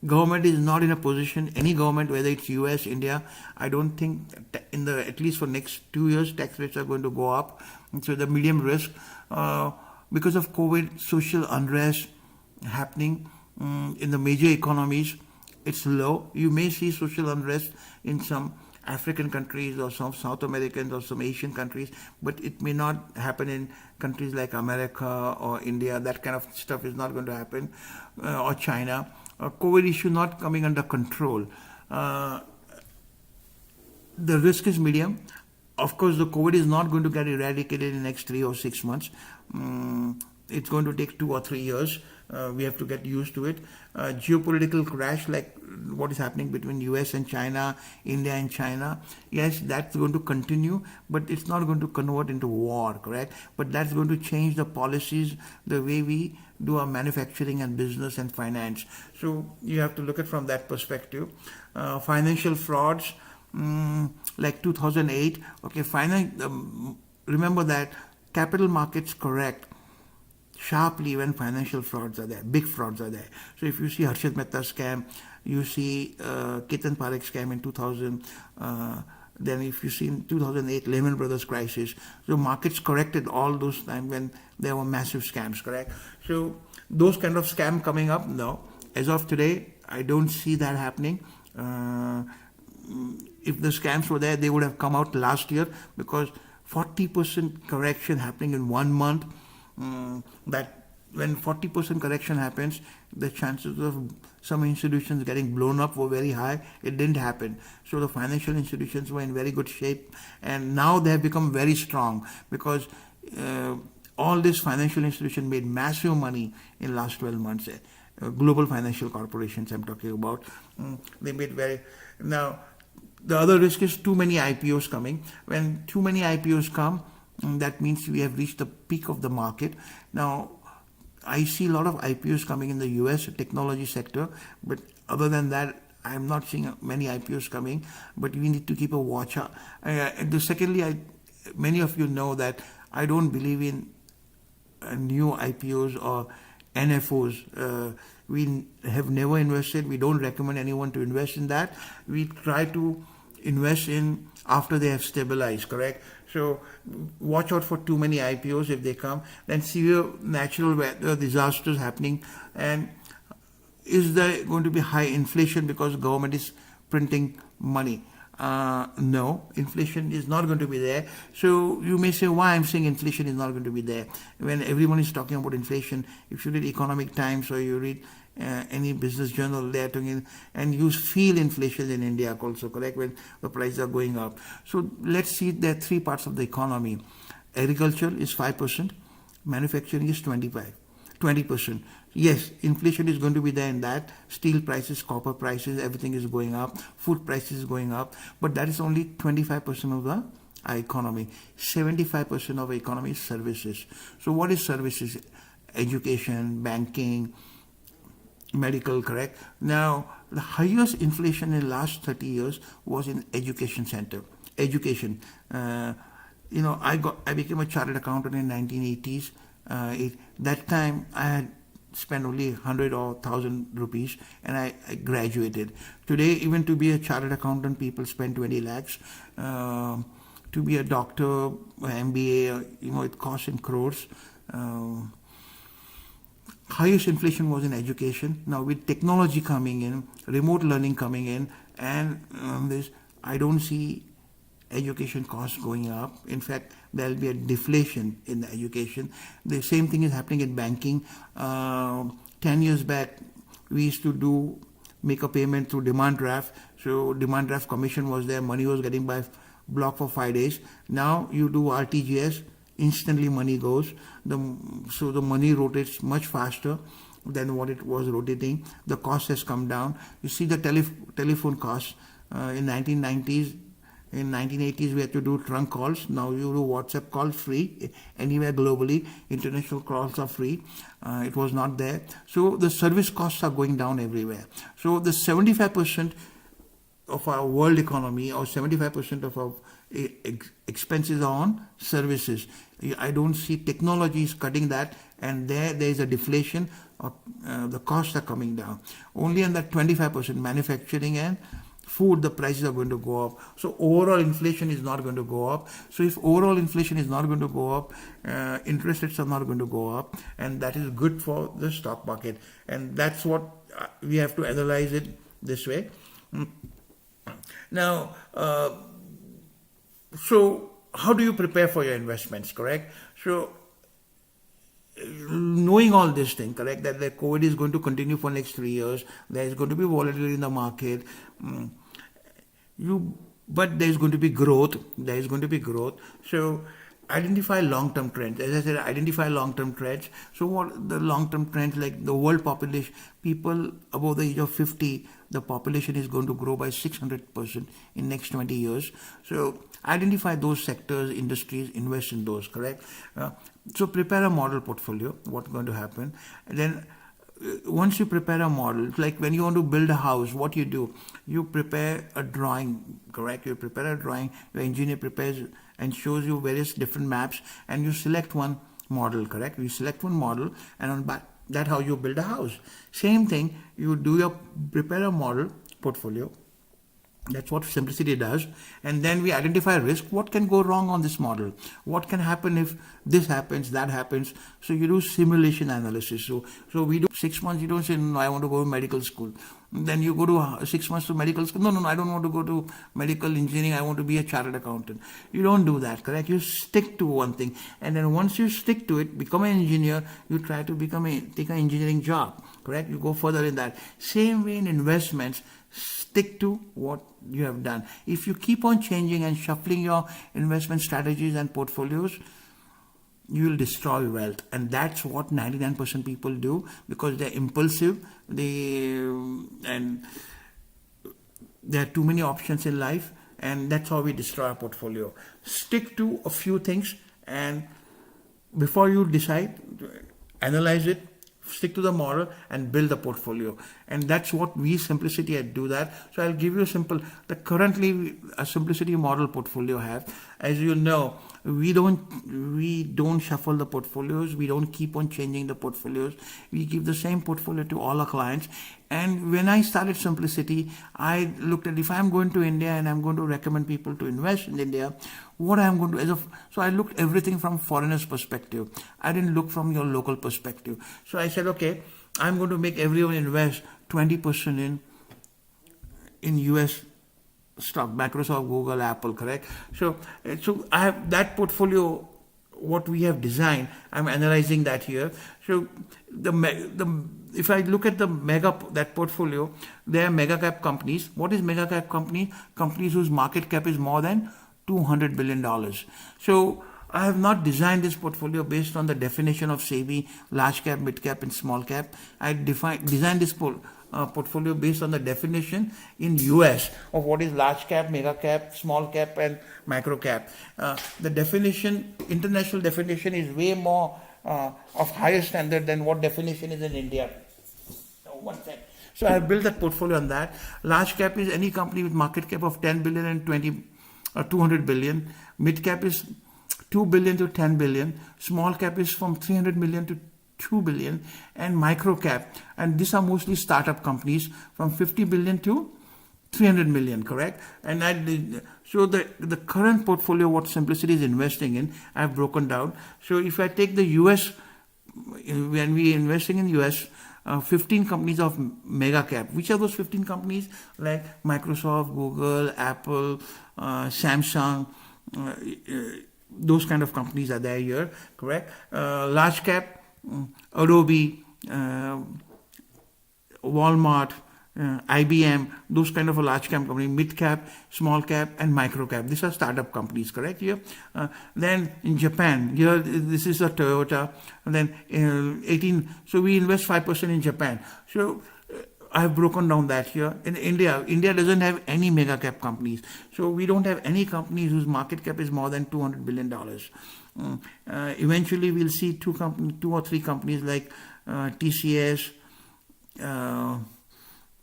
Government is not in a position, any government, whether it's US, India, I don't think at least for next 2 years, tax rates are going to go up. And so the medium risk, because of COVID, social unrest happening in the major economies, it's low. You may see social unrest in some African countries or some South American or some Asian countries, but it may not happen in countries like America or India. That kind of stuff is not going to happen, or China. COVID issue not coming under control. The risk is medium. Of course, the COVID is not going to get eradicated in the next 3 or 6 months. It's going to take 2 or 3 years. We have to get used to it. Geopolitical crash like what is happening between US and China, India and China, yes, that's going to continue, but it's not going to convert into war, correct? But that's going to change the policies, the way we do our manufacturing and business and finance. So you have to look at from that perspective. Financial frauds, like 2008, okay, remember that capital markets correct sharply when financial frauds are there, big frauds are there. So if you see Harshad Mehta scam, you see Ketan Parekh scam in 2000, then if you see in 2008 Lehman Brothers crisis, so markets corrected all those times when there were massive scams, correct? So those kind of scam coming up, no. As of today, I don't see that happening. If the scams were there, they would have come out last year, because 40% correction happening in 1 month, that when 40% correction happens, the chances of some institutions getting blown up were very high. It didn't happen. So the financial institutions were in very good shape, and now they have become very strong, because all these financial institutions made massive money in last 12 months. Global financial corporations I'm talking about. They made very... Now, the other risk is too many IPOs coming. When too many IPOs come, that means we have reached the peak of the market. Now, I see a lot of IPOs coming in the US technology sector, but other than that, I'm not seeing many IPOs coming, but we need to keep a watch out. Secondly, many of you know that I don't believe in new IPOs or NFOs. We have never invested. We don't recommend anyone to invest in that. We try to invest in after they have stabilized, correct? So watch out for too many IPOs if they come. Then severe natural weather disasters happening. And is there going to be high inflation because government is printing money? No, inflation is not going to be there. So you may say, why I'm saying inflation is not going to be there? When everyone is talking about inflation, if you read Economic Times or you read any business journal, they are talking, and you feel inflation in India also, correct, when the prices are going up. So let's see, there are 3 parts of the economy. Agriculture is 5%, manufacturing is 20%. Yes, inflation is going to be there in that. Steel prices, copper prices, everything is going up. Food prices is going up. But that is only 25% of the economy. 75% of the economy is services. So what is services? Education, banking, medical, correct? Now, the highest inflation in the last 30 years was in education sector. Education. I became a chartered accountant in 1980s. That time I had spent only 100 or 1,000 rupees, and I graduated. Today, even to be a chartered accountant, people spend 20 lakhs. To be a doctor, MBA, it costs in crores. Highest inflation was in education. Now with technology coming in, remote learning coming in, and I don't see education costs going up. In fact, there will be a deflation in the education. The same thing is happening in banking. 10 years back, we used to do make a payment through demand draft. So demand draft commission was there, money was getting by block for 5 days. Now you do RTGS, instantly money goes. So the money rotates much faster than what it was rotating. The cost has come down. You see the telephone costs in 1990s. In 1980s, we had to do trunk calls. Now you do WhatsApp calls free anywhere globally. International calls are free. It was not there. So the service costs are going down everywhere. So the 75% of our world economy, or 75% of our expenses are on services. I don't see technologies cutting that, and there is a deflation. The costs are coming down. Only on that 25% manufacturing and food, the prices are going to go up. So overall inflation is not going to go up. So if overall inflation is not going to go up, interest rates are not going to go up, and that is good for the stock market. And that's what we have to analyze it this way. Now, so how do you prepare for your investments, correct? So knowing all this thing, correct, that the COVID is going to continue for next 3 years, there is going to be volatility in the market, but there is going to be growth. So identify long-term trends. As I said, identify long-term trends. So what the long-term trends, like the world population, people above the age of 50, the population is going to grow by 600% in next 20 years. So identify those sectors, industries, invest in those, correct? So prepare a model portfolio, what's going to happen. And then once you prepare a model, like when you want to build a house, what you do, you prepare a drawing, correct? You prepare a drawing, your engineer prepares and shows you various different maps, and you select one model, correct? You select one model, and on that how you build a house. Same thing, you prepare a model portfolio. That's what Simplicity does. And then we identify risk. What can go wrong on this model? What can happen if this happens, that happens? So you do simulation analysis. So we do 6 months. You don't say, no, I want to go to medical school. Then you go to 6 months to medical school. No, I don't want to go to medical engineering. I want to be a chartered accountant. You don't do that, correct? You stick to one thing. And then once you stick to it, become an engineer, you try to take an engineering job, correct? You go further in that. Same way in investments, stick to what you have done. If you keep on changing and shuffling your investment strategies and portfolios, you will destroy wealth. And that's what 99% people do, because they're impulsive. And there are too many options in life, and that's how we destroy our portfolio. Stick to a few things, and before you decide, analyze it, stick to the model, and build the portfolio. And that's what we Simplicity do that. So I'll give you currently a Simplicity model portfolio have. As you know, we don't shuffle the portfolios. We don't keep on changing the portfolios. We give the same portfolio to all our clients. And when I started Simplicity, I looked at, if I'm going to India and I'm going to recommend people to invest in India, what I'm going to so I looked everything from foreigners' perspective. I didn't look from your local perspective. So I said, okay, I'm going to make everyone invest 20% in US stock, Microsoft, Google, Apple, correct? So I have that portfolio, what we have designed, I'm analyzing that here. So if I look at that portfolio, there are mega cap companies. What is mega cap company? Companies whose market cap is more than $200 billion. So I have not designed this portfolio based on the definition of SEBI, large cap, mid cap, and small cap. I designed this portfolio based on the definition in US of what is large cap, mega cap, small cap, and micro cap. The definition, international definition, is way more of higher standard than what definition is in India. One second. So I have built that portfolio on that. Large cap is any company with market cap of 10 billion and 200 billion. Mid cap is 2 billion to 10 billion. Small cap is from 300 million to 2 billion. And micro cap, and these are mostly startup companies, from 50 billion to 300 million, correct? And so the current portfolio, what Simplicity is investing in, I've broken down. So if I take the US, when we are investing in US, 15 companies of mega cap. Which are those 15 companies? Like Microsoft, Google, Apple, Samsung, those kind of companies are there here, correct? Large cap, Adobe, Walmart, IBM, those kind of a large cap company, mid cap, small cap, and micro cap. These are startup companies, correct? Here, then in Japan, here this is a Toyota. And then 18. So we invest 5% in Japan. So I have broken down that here. In India, India doesn't have any mega cap companies. So we don't have any companies whose market cap is more than $200 billion. Eventually, we'll see two or three companies like TCS,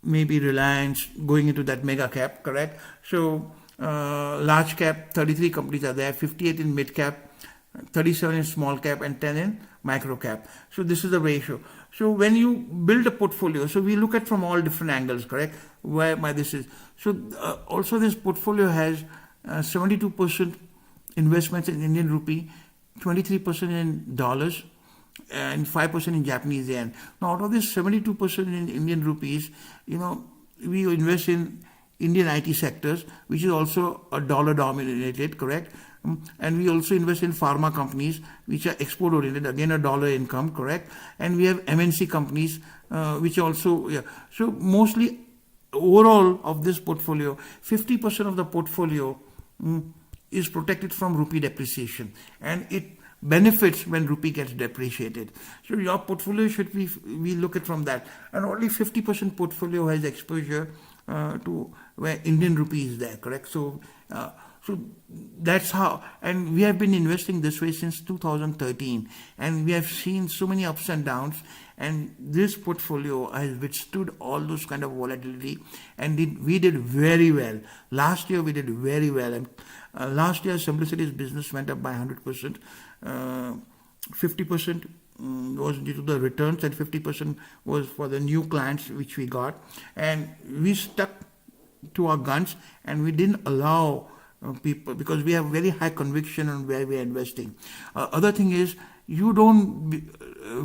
maybe Reliance going into that mega cap, correct? So large cap, 33 companies are there, 58 in mid cap, 37 in small cap, and 10 in micro cap. So this is the ratio. So when you build a portfolio, so we look at from all different angles, correct? Where this is. So also this portfolio has 72% investments in Indian rupee, 23% in dollars, and 5% in Japanese yen. Now, out of this 72% in Indian rupees, we invest in Indian IT sectors, which is also a dollar dominated, correct? And we also invest in pharma companies, which are export oriented, again a dollar income, correct? And we have MNC companies, which also, yeah. So mostly overall of this portfolio, 50% of the portfolio is protected from rupee depreciation, and it benefits when rupee gets depreciated. So your portfolio should be, we look at from that, and only 50% portfolio has exposure to where Indian rupee is there, correct? So that's how, and we have been investing this way since 2013, and we have seen so many ups and downs, and this portfolio has withstood all those kind of volatility, and we did very well. Last year we did very well, and last year Simplicity's business went up by 100%. 50% was due to the returns, and 50% was for the new clients which we got, and we stuck to our guns, and we didn't allow people, because we have very high conviction on where we are investing. Other thing is, you don't,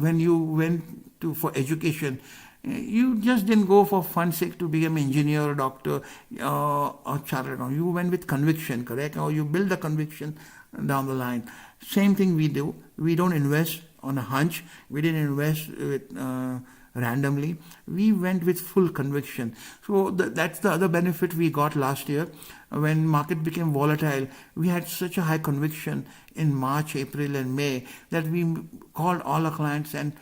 when you went to for education, you just didn't go for fun sake to become engineer or doctor or chartered accountant. You went with conviction, correct? Or you build the conviction down the line. Same thing we do. We don't invest on a hunch. We didn't invest with randomly. We went with full conviction. So that's the other benefit we got last year. When market became volatile, we had such a high conviction in March, April, and May that we called all our clients. And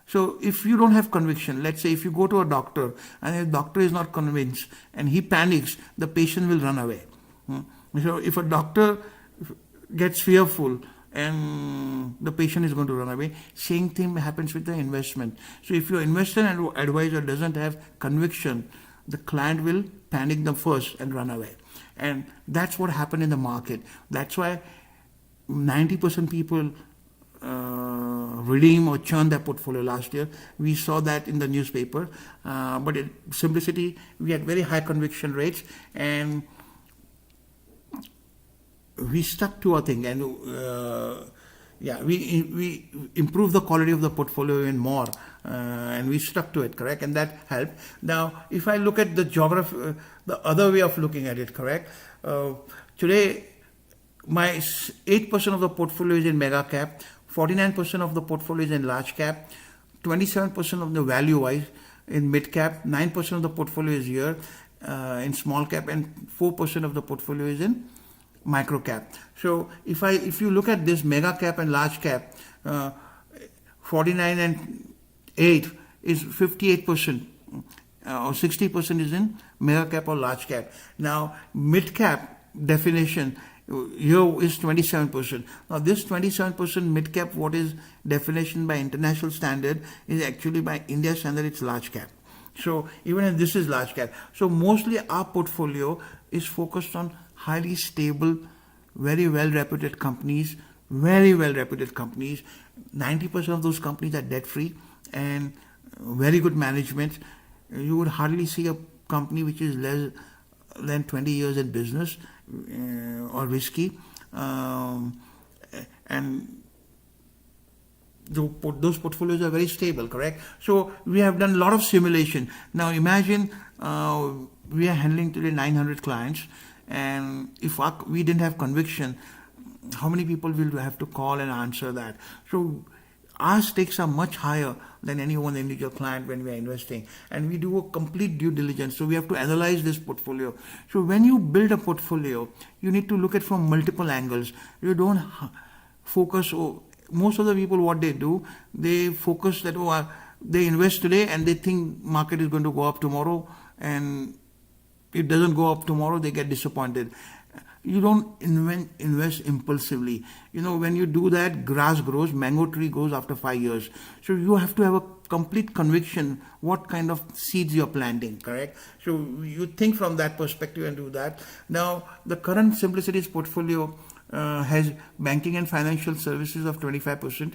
so if you don't have conviction, let's say if you go to a doctor and the doctor is not convinced and he panics, the patient will run away. So if a doctor gets fearful and the patient is going to run away, same thing happens with the investment. So if your investor and advisor doesn't have conviction, the client will panic them first and run away. And that's what happened in the market. That's why 90% people redeem or churn their portfolio last year. We saw that in the newspaper. But at Simplicity, we had very high conviction rates, and we stuck to our thing, and we improved the quality of the portfolio even more, and we stuck to it, correct? And that helped. Now, if I look at the geography, the other way of looking at it, correct? Today, my 8% of the portfolio is in mega cap, 49% of the portfolio is in large cap, 27% of the value-wise in mid cap, 9% of the portfolio is here in small cap, and 4% of the portfolio is in micro cap. So if you look at this mega cap and large cap, 49 and 8 is 58%, or 60% is in mega cap or large cap. Now mid cap definition here is 27%. Now this 27% mid cap, what is definition by international standard, is actually by India standard, it's large cap. So even if this is large cap, so mostly our portfolio is focused on highly stable, very well-reputed companies, 90% of those companies are debt-free and very good management. You would hardly see a company which is less than 20 years in business or risky. And those portfolios are very stable, correct? So we have done a lot of simulation. Now imagine we are handling today 900 clients, and if we didn't have conviction, how many people will have to call and answer that? So our stakes are much higher than any one individual client when we are investing, and we do a complete due diligence. So we have to analyze this portfolio. So when you build a portfolio, you need to look at from multiple angles. You don't focus. Most of the people, what they do, they focus that they invest today and they think market is going to go up tomorrow, and it doesn't go up tomorrow, they get disappointed. You don't invest impulsively. When you do that, grass grows, mango tree grows after 5 years. So you have to have a complete conviction what kind of seeds you're planting, correct? So you think from that perspective and do that. Now, the current Simplicity's portfolio has banking and financial services of 25%,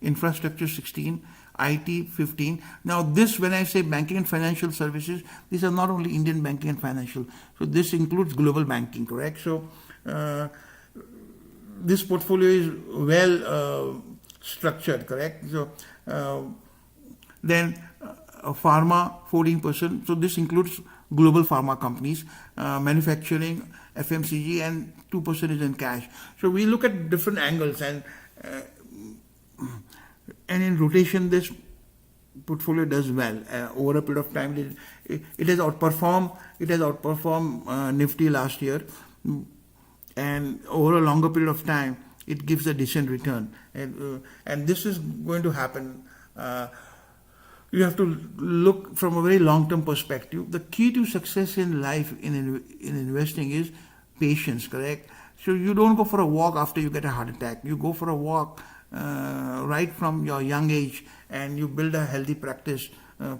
infrastructure 16%, IT 15%. Now this, when I say banking and financial services, these are not only Indian banking and financial. So this includes global banking, correct? So this portfolio is well structured, correct? So then pharma 14%. So this includes global pharma companies, manufacturing, FMCG, and 2% is in cash. So we look at different angles, and in rotation, this portfolio does well. Over a period of time, it has outperformed. It has outperformed Nifty last year, and over a longer period of time, it gives a decent return. And this is going to happen. You have to look from a very long-term perspective. The key to success in life in investing is patience, correct? So you don't go for a walk after you get a heart attack. You go for a walk right from your young age, and you build a healthy practice,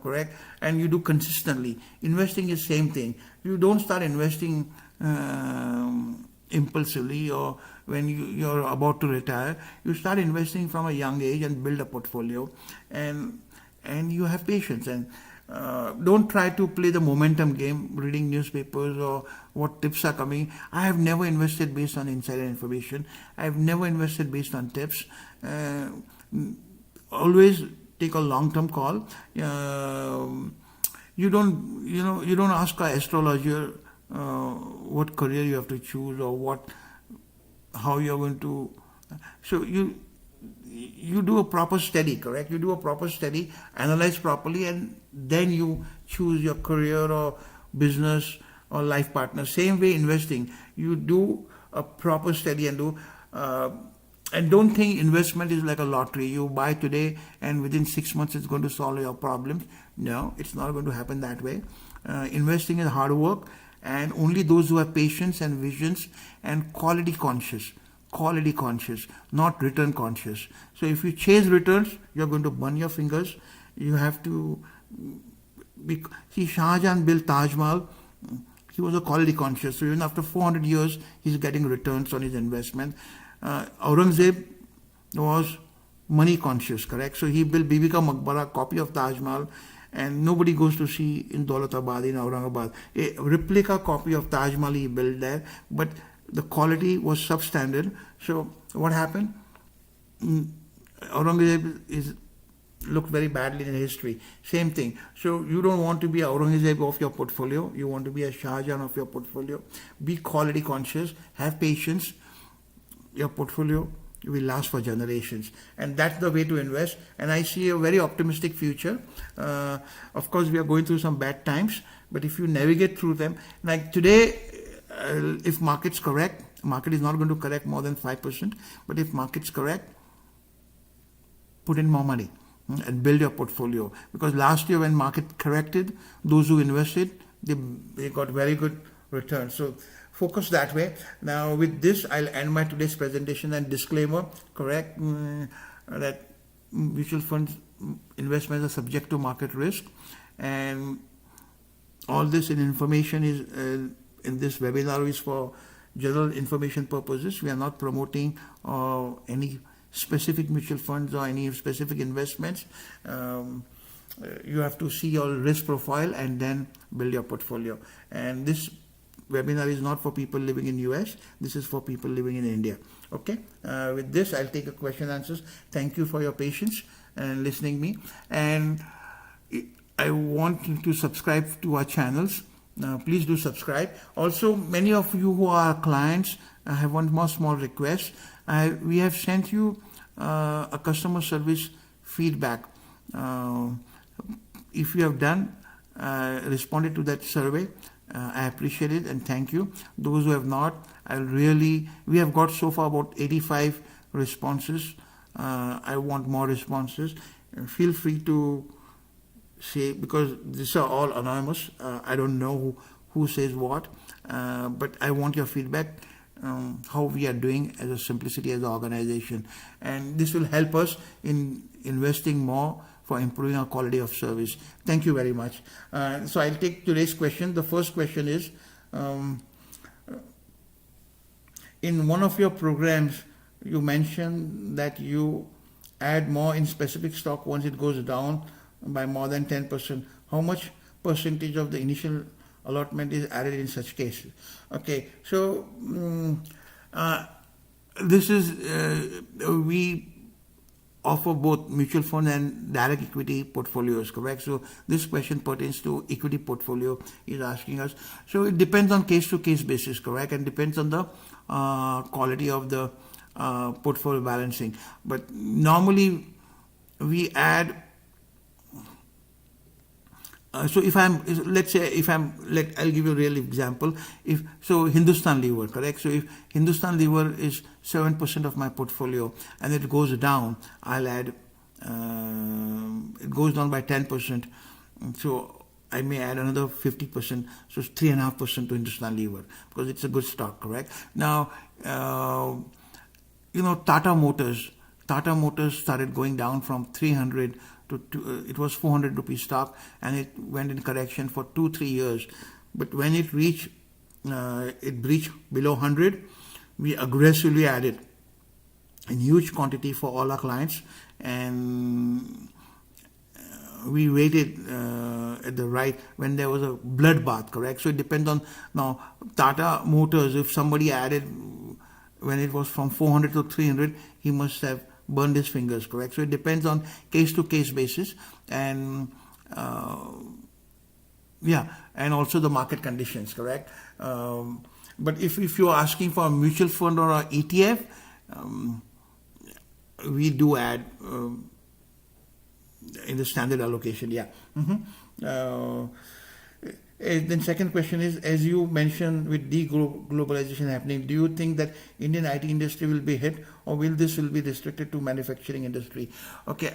correct? And you do consistently. Investing is same thing. You don't start investing impulsively or when you're about to retire. You start investing from a young age and build a portfolio, and you have patience, and don't try to play the momentum game, reading newspapers or what tips are coming. I have never invested based on insider information. I have never invested based on tips. Always take a long-term call. You don't ask an astrologer what career you have to choose or how you're going to. So you do a proper study, correct? You do a proper study, analyze properly, and then you choose your career or business or life partner. Same way investing, you do a proper study and don't think investment is like a lottery. You buy today and within 6 months it's going to solve your problems. No, it's not going to happen that way. Investing is hard work, and only those who have patience and visions and quality conscious, not return conscious. So if you chase returns, you're going to burn your fingers. You have to see, Shah Jahan built Taj Mahal. He was a quality conscious. So even after 400 years, he's getting returns on his investment. Aurangzeb was money conscious, correct? So he built Bibi Ka Maqbara, copy of Taj Mahal, and nobody goes to see in Daulatabad, in Aurangabad. A replica copy of Taj Mahal he built there, but the quality was substandard. So what happened? Aurangzeb looked very badly in history. Same thing. So you don't want to be Aurangzeb of your portfolio. You want to be a Shah Jahan of your portfolio. Be quality conscious. Have patience. Your portfolio will last for generations, and that's the way to invest. And I see a very optimistic future. Of course, we are going through some bad times, but if you navigate through them, like today, if market's correct, market is not going to correct more than 5%, but if market's correct, put in more money and build your portfolio. Because last year when market corrected, those who invested, they got very good returns. So focus that way. Now with this, I'll end my today's presentation and disclaimer, correct, that mutual funds investments are subject to market risk, and all this information is in this webinar is for general information purposes. We are not promoting any specific mutual funds or any specific investments. You have to see your risk profile and then build your portfolio. And this webinar is not for people living in US. This is for people living in India. Okay. With this, I'll take a question and answers. Thank you for your patience and listening me. And I want you to subscribe to our channels. Please do subscribe. Also, many of you who are clients, I have one more small request. We have sent you a customer service feedback. If you have done, responded to that survey, I appreciate it and thank you. Those who have not, we have got so far about 85 responses. I want more responses. Feel free to say, because these are all anonymous. I don't know who says what, but I want your feedback. How we are doing as a Simplicity as an organization, and this will help us in investing more for improving our quality of service. Thank you very much. So I'll take today's question. The first question is, in one of your programs, you mentioned that you add more in specific stock once it goes down by more than 10%. How much percentage of the initial allotment is added in such cases? Okay, so this is, we offer both mutual fund and direct equity portfolios, correct? So this question pertains to equity portfolio, is asking us. So it depends on case to case basis, correct? And depends on the quality of the portfolio balancing. But normally we add, so if I'm, let's say if I'm, I'll give you a real example. If so, Hindustan Lever, correct? So if Hindustan Lever is 7% of my portfolio and it goes down, I'll add, it goes down by 10%. So I may add another 50%, so 3.5% to Hindustan Lever because it's a good stock, correct? Now, Tata Motors started going down from 300 to it was 400 rupee stock, and it went in correction for 2-3 years. But when it breached below 100, we aggressively added in huge quantity for all our clients, and we waited at the right when there was a bloodbath, correct? So it depends on, now Tata Motors, if somebody added when it was from 400 to 300, he must have burned his fingers, correct? So it depends on case to case basis, and and also the market conditions, correct? But if you're asking for a mutual fund or a ETF, we do add in the standard allocation, yeah. Then second question is, as you mentioned, with deglobalization happening, do you think that Indian IT industry will be hit, or will be restricted to manufacturing industry? Okay,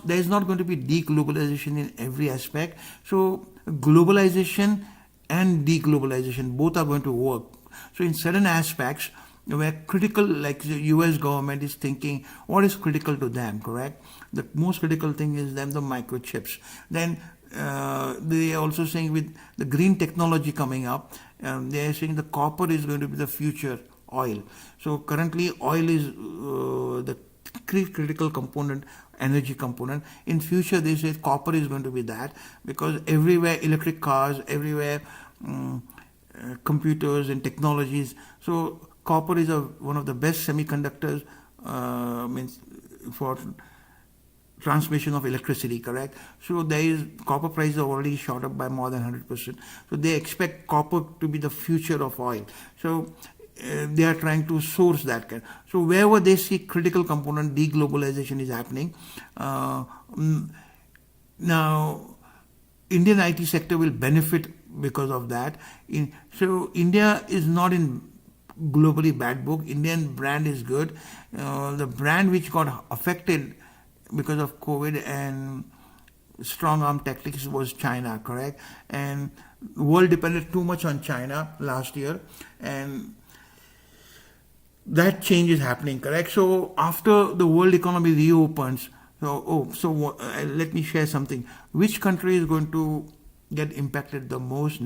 there is not going to be deglobalization in every aspect. So globalization and deglobalization, both are going to work. So in certain aspects where critical, like the US government is thinking, what is critical to them, correct? The most critical thing is them, the microchips. Then they are also saying with the green technology coming up, they are saying the copper is going to be the future oil. So currently oil is the critical component, energy component. In future they say copper is going to be that, because everywhere electric cars, everywhere computers and technologies. So copper is one of the best semiconductors means for transmission of electricity, correct? So there is, copper prices are already shot up by more than 100%. So they expect copper to be the future of oil. So they are trying to source that kind. So wherever they see critical component, deglobalization is happening. Now, Indian IT sector will benefit because of that. So India is not in globally bad book. Indian brand is good. The brand which got affected because of COVID and strong arm tactics was China, correct? And the world depended too much on China last year, and that change is happening, correct? So after the world economy reopens, let me share something. Which country is going to get impacted the most?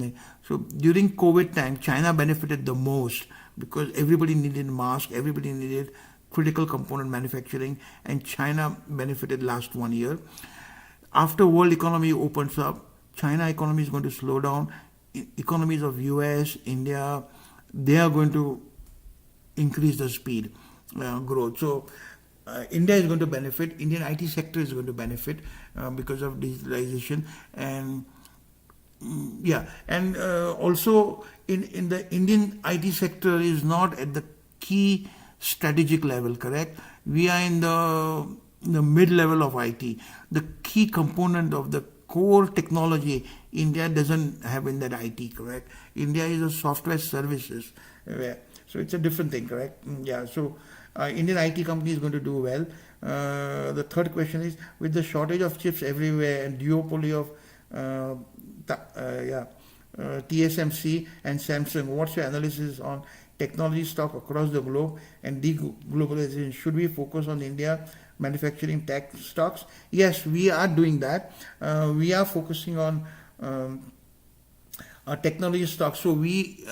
So during COVID time, China benefited the most because everybody needed masks, everybody needed critical component manufacturing, and China benefited last 1 year. After world economy opens up, China economy is going to slow down. Economies of US, India, they are going to increase the speed growth. So India is going to benefit. Indian IT sector is going to benefit because of digitalization, and also in the Indian IT sector is not at the key strategic level, correct? We are in the the mid-level of IT, the key component of the core technology, India doesn't have in that IT, correct? India is a software services. So it's a different thing, correct? Yeah, so Indian IT company is going to do well. The third question is, with the shortage of chips everywhere and duopoly of TSMC and Samsung, what's your analysis on technology stock across the globe and deglobalization? Should we focus on India manufacturing tech stocks? Yes, we are doing that. We are focusing on technology stocks. So we,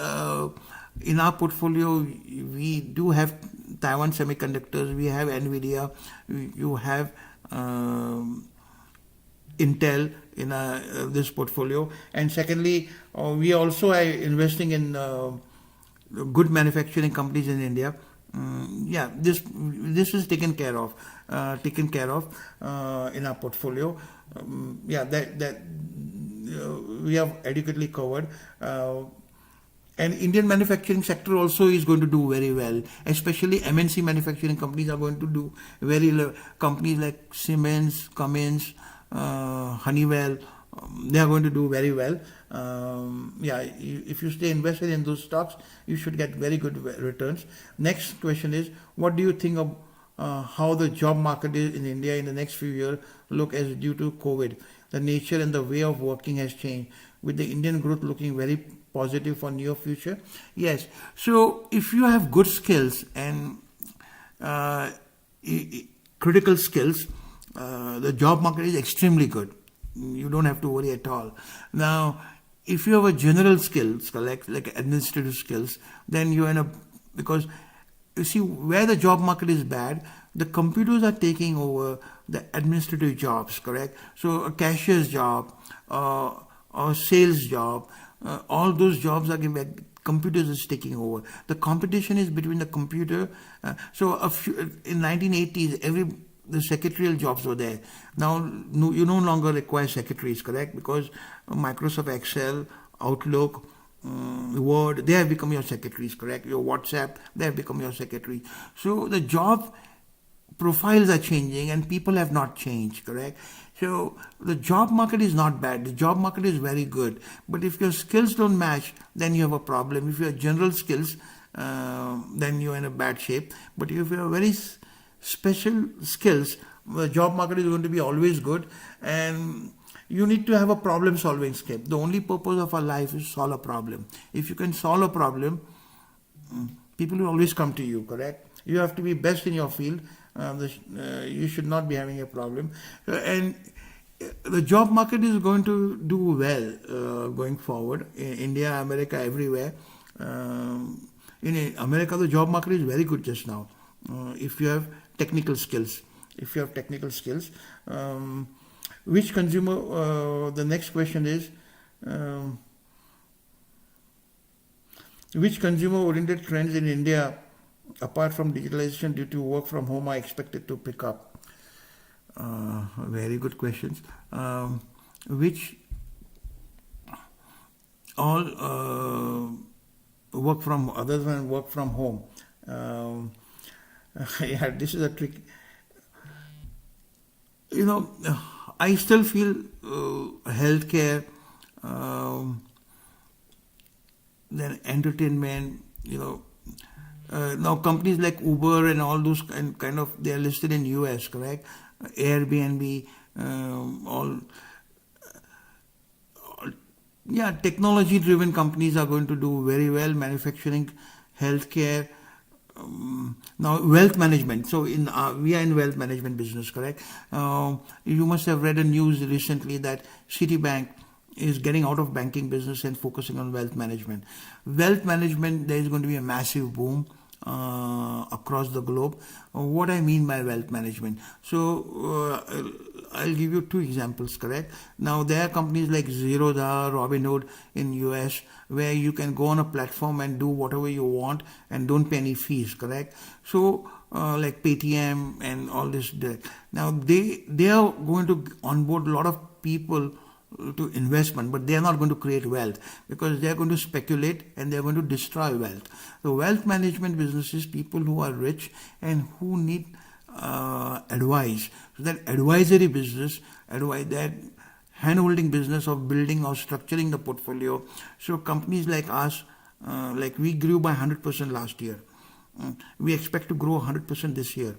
in our portfolio, we do have Taiwan Semiconductors, we have Nvidia, you have Intel in this portfolio. And secondly, we also are investing in good manufacturing companies in India. This is taken care of in our portfolio. That we have adequately covered. And Indian manufacturing sector also is going to do very well, especially MNC manufacturing companies are going to do very well. Companies like Siemens, Cummins, Honeywell, they are going to do very well. If you stay invested in those stocks, you should get very good returns. Next question is, what do you think of how the job market is in India in the next few years look as due to COVID? The nature and the way of working has changed, with the Indian growth looking very positive for near future. Yes, so if you have good skills and critical skills, the job market is extremely good. You don't have to worry at all. Now, if you have a general skills, like administrative skills, then you're in a, because you see where the job market is bad, the computers are taking over the administrative jobs, correct? So a cashier's job, or sales job, all those jobs are given, computers is taking over. The competition is between the computer. In 1980s, the secretarial jobs were there. Now you no longer require secretaries, correct? Because Microsoft Excel, Outlook, Word, they have become your secretaries, correct? Your WhatsApp, they have become your secretary. So the job profiles are changing and people have not changed, correct? So the job market is not bad. The job market is very good. But if your skills don't match, then you have a problem. If you have general skills, then you're in a bad shape. But if you have very special skills, the job market is going to be always good. And you need to have a problem solving skill. The only purpose of our life is solve a problem. If you can solve a problem, people will always come to you, correct? You have to be best in your field. You should not be having a problem. And the job market is going to do well going forward in India, America, everywhere. In America, the job market is very good just now. If you have technical skills. Which consumer, the next question is, which consumer-oriented trends in India, apart from digitalization due to work from home, are expected to pick up? Very good questions. Which all work from, other than work from home? This is a trick. I still feel healthcare, then entertainment, now companies like Uber and all those kind of, they are listed in US, correct? Airbnb, technology driven companies are going to do very well. Manufacturing, healthcare, now wealth management. So we are in wealth management business, correct? You must have read a news recently that Citibank is getting out of banking business and focusing on wealth management. Wealth management, there is going to be a massive boom across the globe. What I mean by wealth management. So I'll give you two examples, correct? Now there are companies like Zerodha, Robinhood in US, where you can go on a platform and do whatever you want and don't pay any fees, correct? So like Paytm and all this. Now they are going to onboard a lot of people to investment, but they are not going to create wealth because they are going to speculate and they are going to destroy wealth. So wealth management businesses, people who are rich and who need advise. So that advisory business, that hand-holding business of building or structuring the portfolio. So companies like us, like we grew by 100% last year. We expect to grow 100% this year.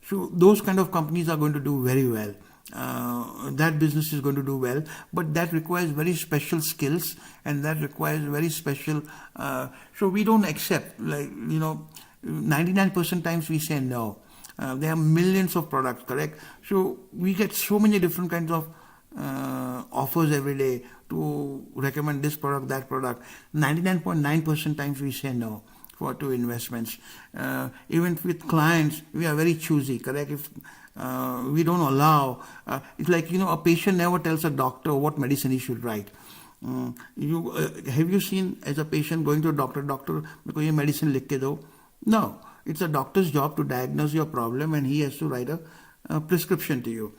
So those kind of companies are going to do very well. That business is going to do well, but that requires very special skills, and that requires very special. So we don't accept, 99% times we say no. There are millions of products, correct? So we get so many different kinds of offers every day to recommend this product, that product. 99.9% times we say no to investments. Even with clients, we are very choosy, correct? If we don't allow, it's like, a patient never tells a doctor what medicine he should write. Have you seen as a patient going to a doctor, because your medicine likh ke do? No, it's a doctor's job to diagnose your problem, and he has to write a prescription to you.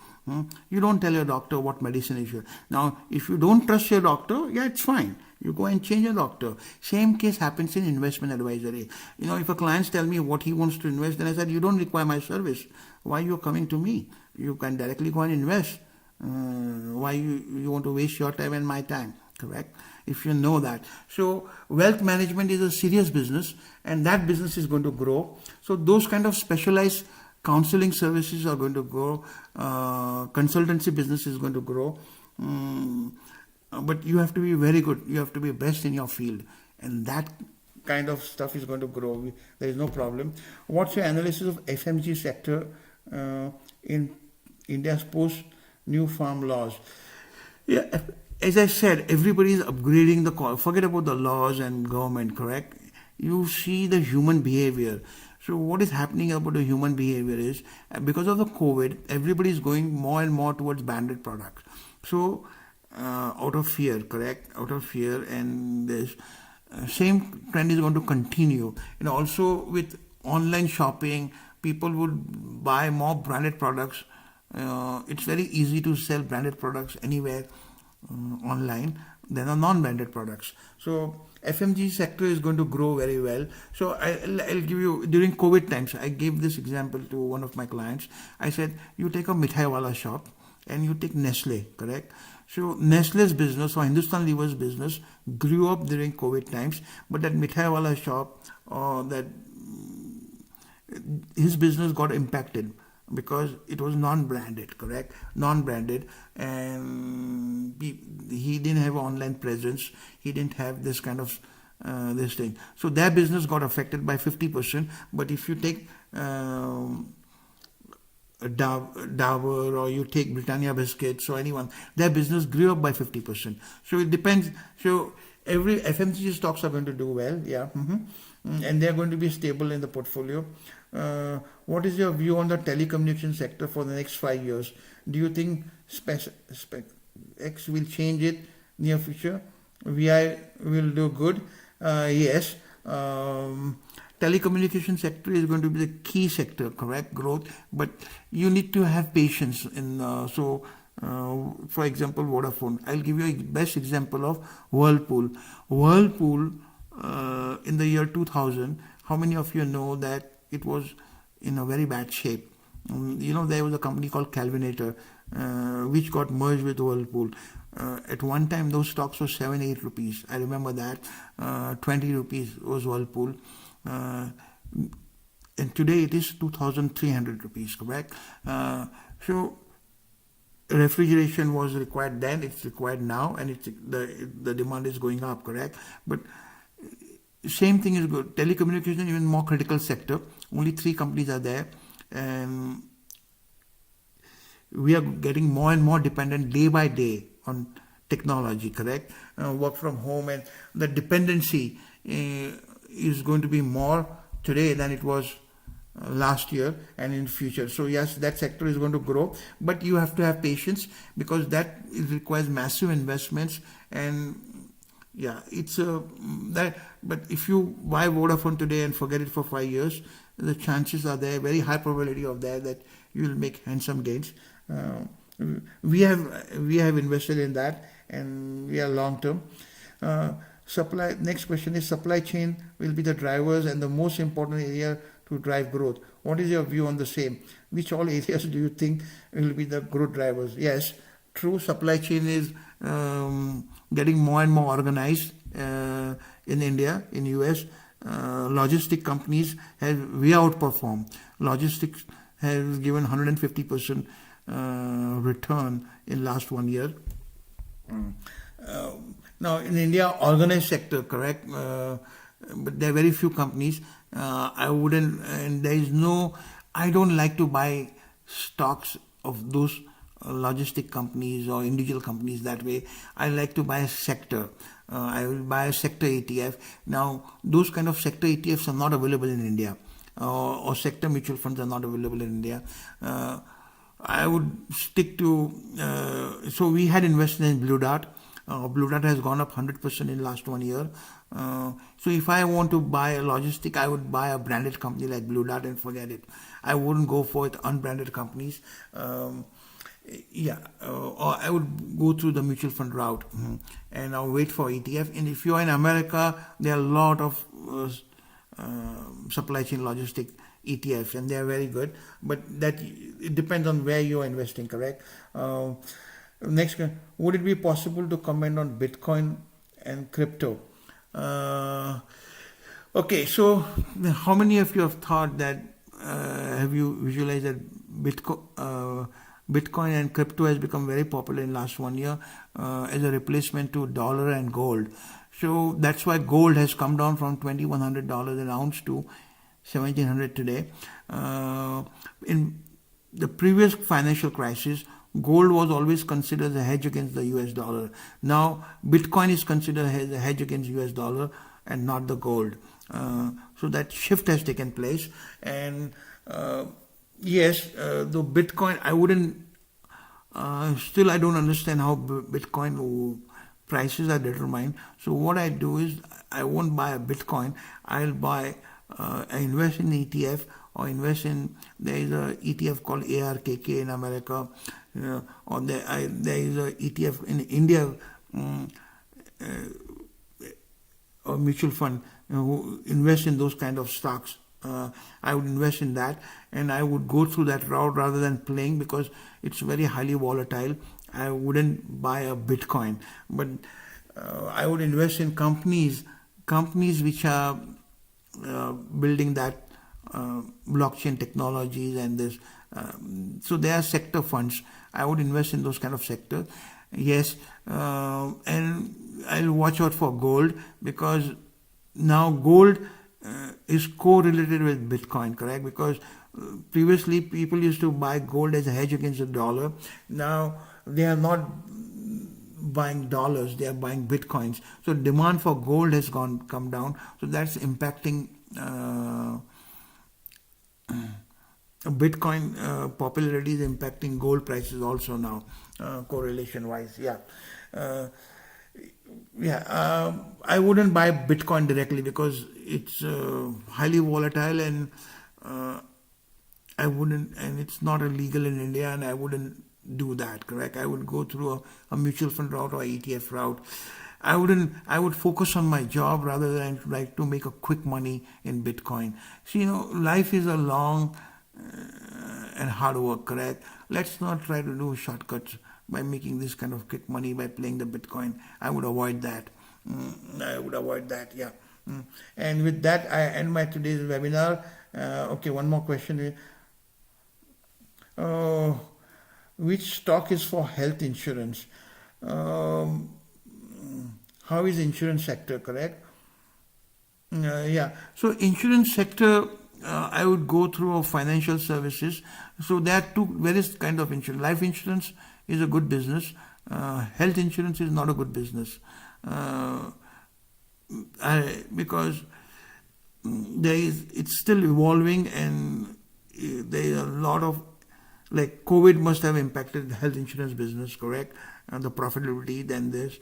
You don't tell your doctor what medicine you should. Now, if you don't trust your doctor, yeah, it's fine. You go and change your doctor. Same case happens in investment advisory. If a client tells me what he wants to invest, then I said, you don't require my service. Why you are coming to me? You can directly go and invest. Why you want to waste your time and my time? Correct? If you know that. So wealth management is a serious business, and that business is going to grow. So those kind of specialized counseling services are going to grow. Consultancy business is going to grow. But you have to be very good. You have to be best in your field, and that kind of stuff is going to grow. There is no problem. What's your analysis of FMG sector in India's post new farm laws? Yeah, as I said, everybody is upgrading the call. Forget about the laws and government, correct? You see the human behavior. So what is happening about the human behavior is, because of the COVID, everybody is going more and more towards branded products. So out of fear, correct? Out of fear, and this same trend is going to continue. And also with online shopping, people would buy more branded products. It's very easy to sell branded products anywhere online than are non-branded products. So FMG sector is going to grow very well. So I'll give you, during COVID times, I gave this example to one of my clients. I said, you take a mithai wala shop and you take Nestle, correct? So Nestle's business, or Hindustan Lever's business, grew up during COVID times, but that mithai wala shop, his business got impacted because it was non-branded, correct? Non-branded, and he didn't have online presence. He didn't have this kind of this thing. So their business got affected by 50%. But if you take Dabur, or you take Britannia biscuits, or anyone, their business grew up by 50%. So it depends. So every FMCG stocks are going to do well, yeah, and they're going to be stable in the portfolio. What is your view on the telecommunications sector for the next 5 years? Do you think X will change it near future? VI will do good. Yes. Telecommunication sector is going to be the key sector, correct? Growth, but you need to have patience. For example, Vodafone. I'll give you a best example of Whirlpool. Whirlpool, in the year 2000, how many of you know that it was in a very bad shape? There was a company called Calvinator, which got merged with Whirlpool. At one time, those stocks were 7-8 rupees. I remember that. 20 rupees was Whirlpool. And today it is 2,300 rupees, correct? So refrigeration was required then, it's required now, and the demand is going up, correct? But same thing is good. Telecommunication, even more critical sector. Only 3 companies are there, and we are getting more and more dependent day by day on technology, correct? Work from home, and the dependency is going to be more today than it was last year and in future. So yes, that sector is going to grow, but you have to have patience, because that requires massive investments. And yeah, but if you buy Vodafone today and forget it for 5 years, the chances are there, very high probability of that you will make handsome gains. We have invested in that, and we are long term. Next question is, supply chain will be the drivers and the most important area to drive growth. What is your view on the same? Which all areas do you think will be the growth drivers? Yes, true. Supply chain is getting more and more organized in India, in US. Logistic companies have way outperformed. Logistics has given 150% return in last 1 year. Uh, Now in India, organized sector, correct? But there are very few companies. I wouldn't, and there is no. I don't like to buy stocks of those logistic companies or individual companies that way. I like to buy a sector. I will buy a sector ETF. Now, those kind of sector ETFs are not available in India, or sector mutual funds are not available in India. I would stick to. So we had invested in Blue Dart. Blue Dart has gone up 100% in last 1 year. So if I want to buy a logistic, I would buy a branded company like Blue Dart and forget it. I wouldn't go for it unbranded companies. Or I would go through the mutual fund route, and I'll wait for ETF. And if you're in America, there are a lot of supply chain logistic ETFs, and they are very good. But that it depends on where you are investing. Correct. Next, would it be possible to comment on Bitcoin and crypto? Okay, so how many of you have thought that? Have you visualized that Bitcoin and crypto has become very popular in last 1 year as a replacement to dollar and gold? So that's why gold has come down from $2,100 an ounce to $1,700 today. In the previous financial crisis, gold was always considered a hedge against the US dollar. Now, Bitcoin is considered as a hedge against US dollar and not the gold. So that shift has taken place. And yes, the Bitcoin, I wouldn't, still I don't understand how Bitcoin prices are determined. So what I do is, I won't buy a Bitcoin. I'll buy, I invest in ETF, or invest in, there is a ETF called ARKK in America, or there is a ETF in India, or mutual fund who invest in those kind of stocks. I would invest in that, and I would go through that route rather than playing, because it's very highly volatile. I wouldn't buy a Bitcoin, but I would invest in companies which are building that blockchain technologies and this. So there are sector funds. I would invest in those kind of sectors. Yes, and I'll watch out for gold, because now gold is correlated with Bitcoin, correct? Because previously people used to buy gold as a hedge against the dollar. Now they are not buying dollars, they are buying Bitcoins. So demand for gold has come down. So that's impacting Bitcoin popularity is impacting gold prices also now, correlation wise. I wouldn't buy Bitcoin directly, because it's highly volatile, and I wouldn't, and it's not illegal in India, and I wouldn't do that, correct? I would go through a mutual fund route or ETF route. I would focus on my job rather than like to make a quick money in Bitcoin. So, life is a long and hard work, correct? Let's not try to do shortcuts by making this kind of quick money by playing the Bitcoin. I would avoid that. Yeah. And with that, I end my today's webinar. Okay, one more question. Which stock is for health insurance? How is insurance sector, correct? So insurance sector, I would go through financial services. So there are two various kind of insurance. Life insurance is a good business. Health insurance is not a good business, because it's still evolving, and there is a lot of, like, COVID must have impacted the health insurance business, correct? And the profitability than this.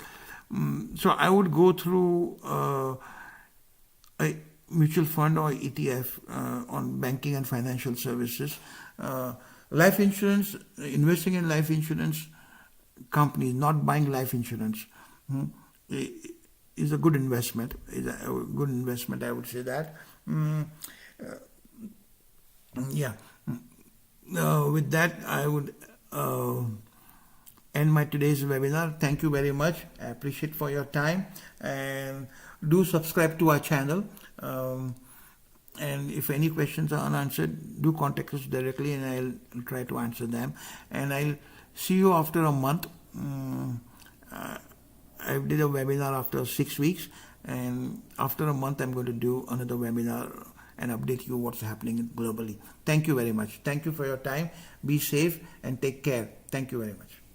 So I would go through a mutual fund or ETF on banking and financial services. Life insurance, investing in life insurance companies, not buying life insurance, is a good investment. I would say that. Yeah. With that, I would end my today's webinar. Thank you very much. I appreciate for your time, and do subscribe to our channel. And if any questions are unanswered, do contact us directly, and I'll try to answer them. And I'll see you after a month. I did a webinar after 6 weeks, and after a month, I'm going to do another webinar and update you what's happening globally. Thank you very much. Thank you for your time. Be safe and take care. Thank you very much.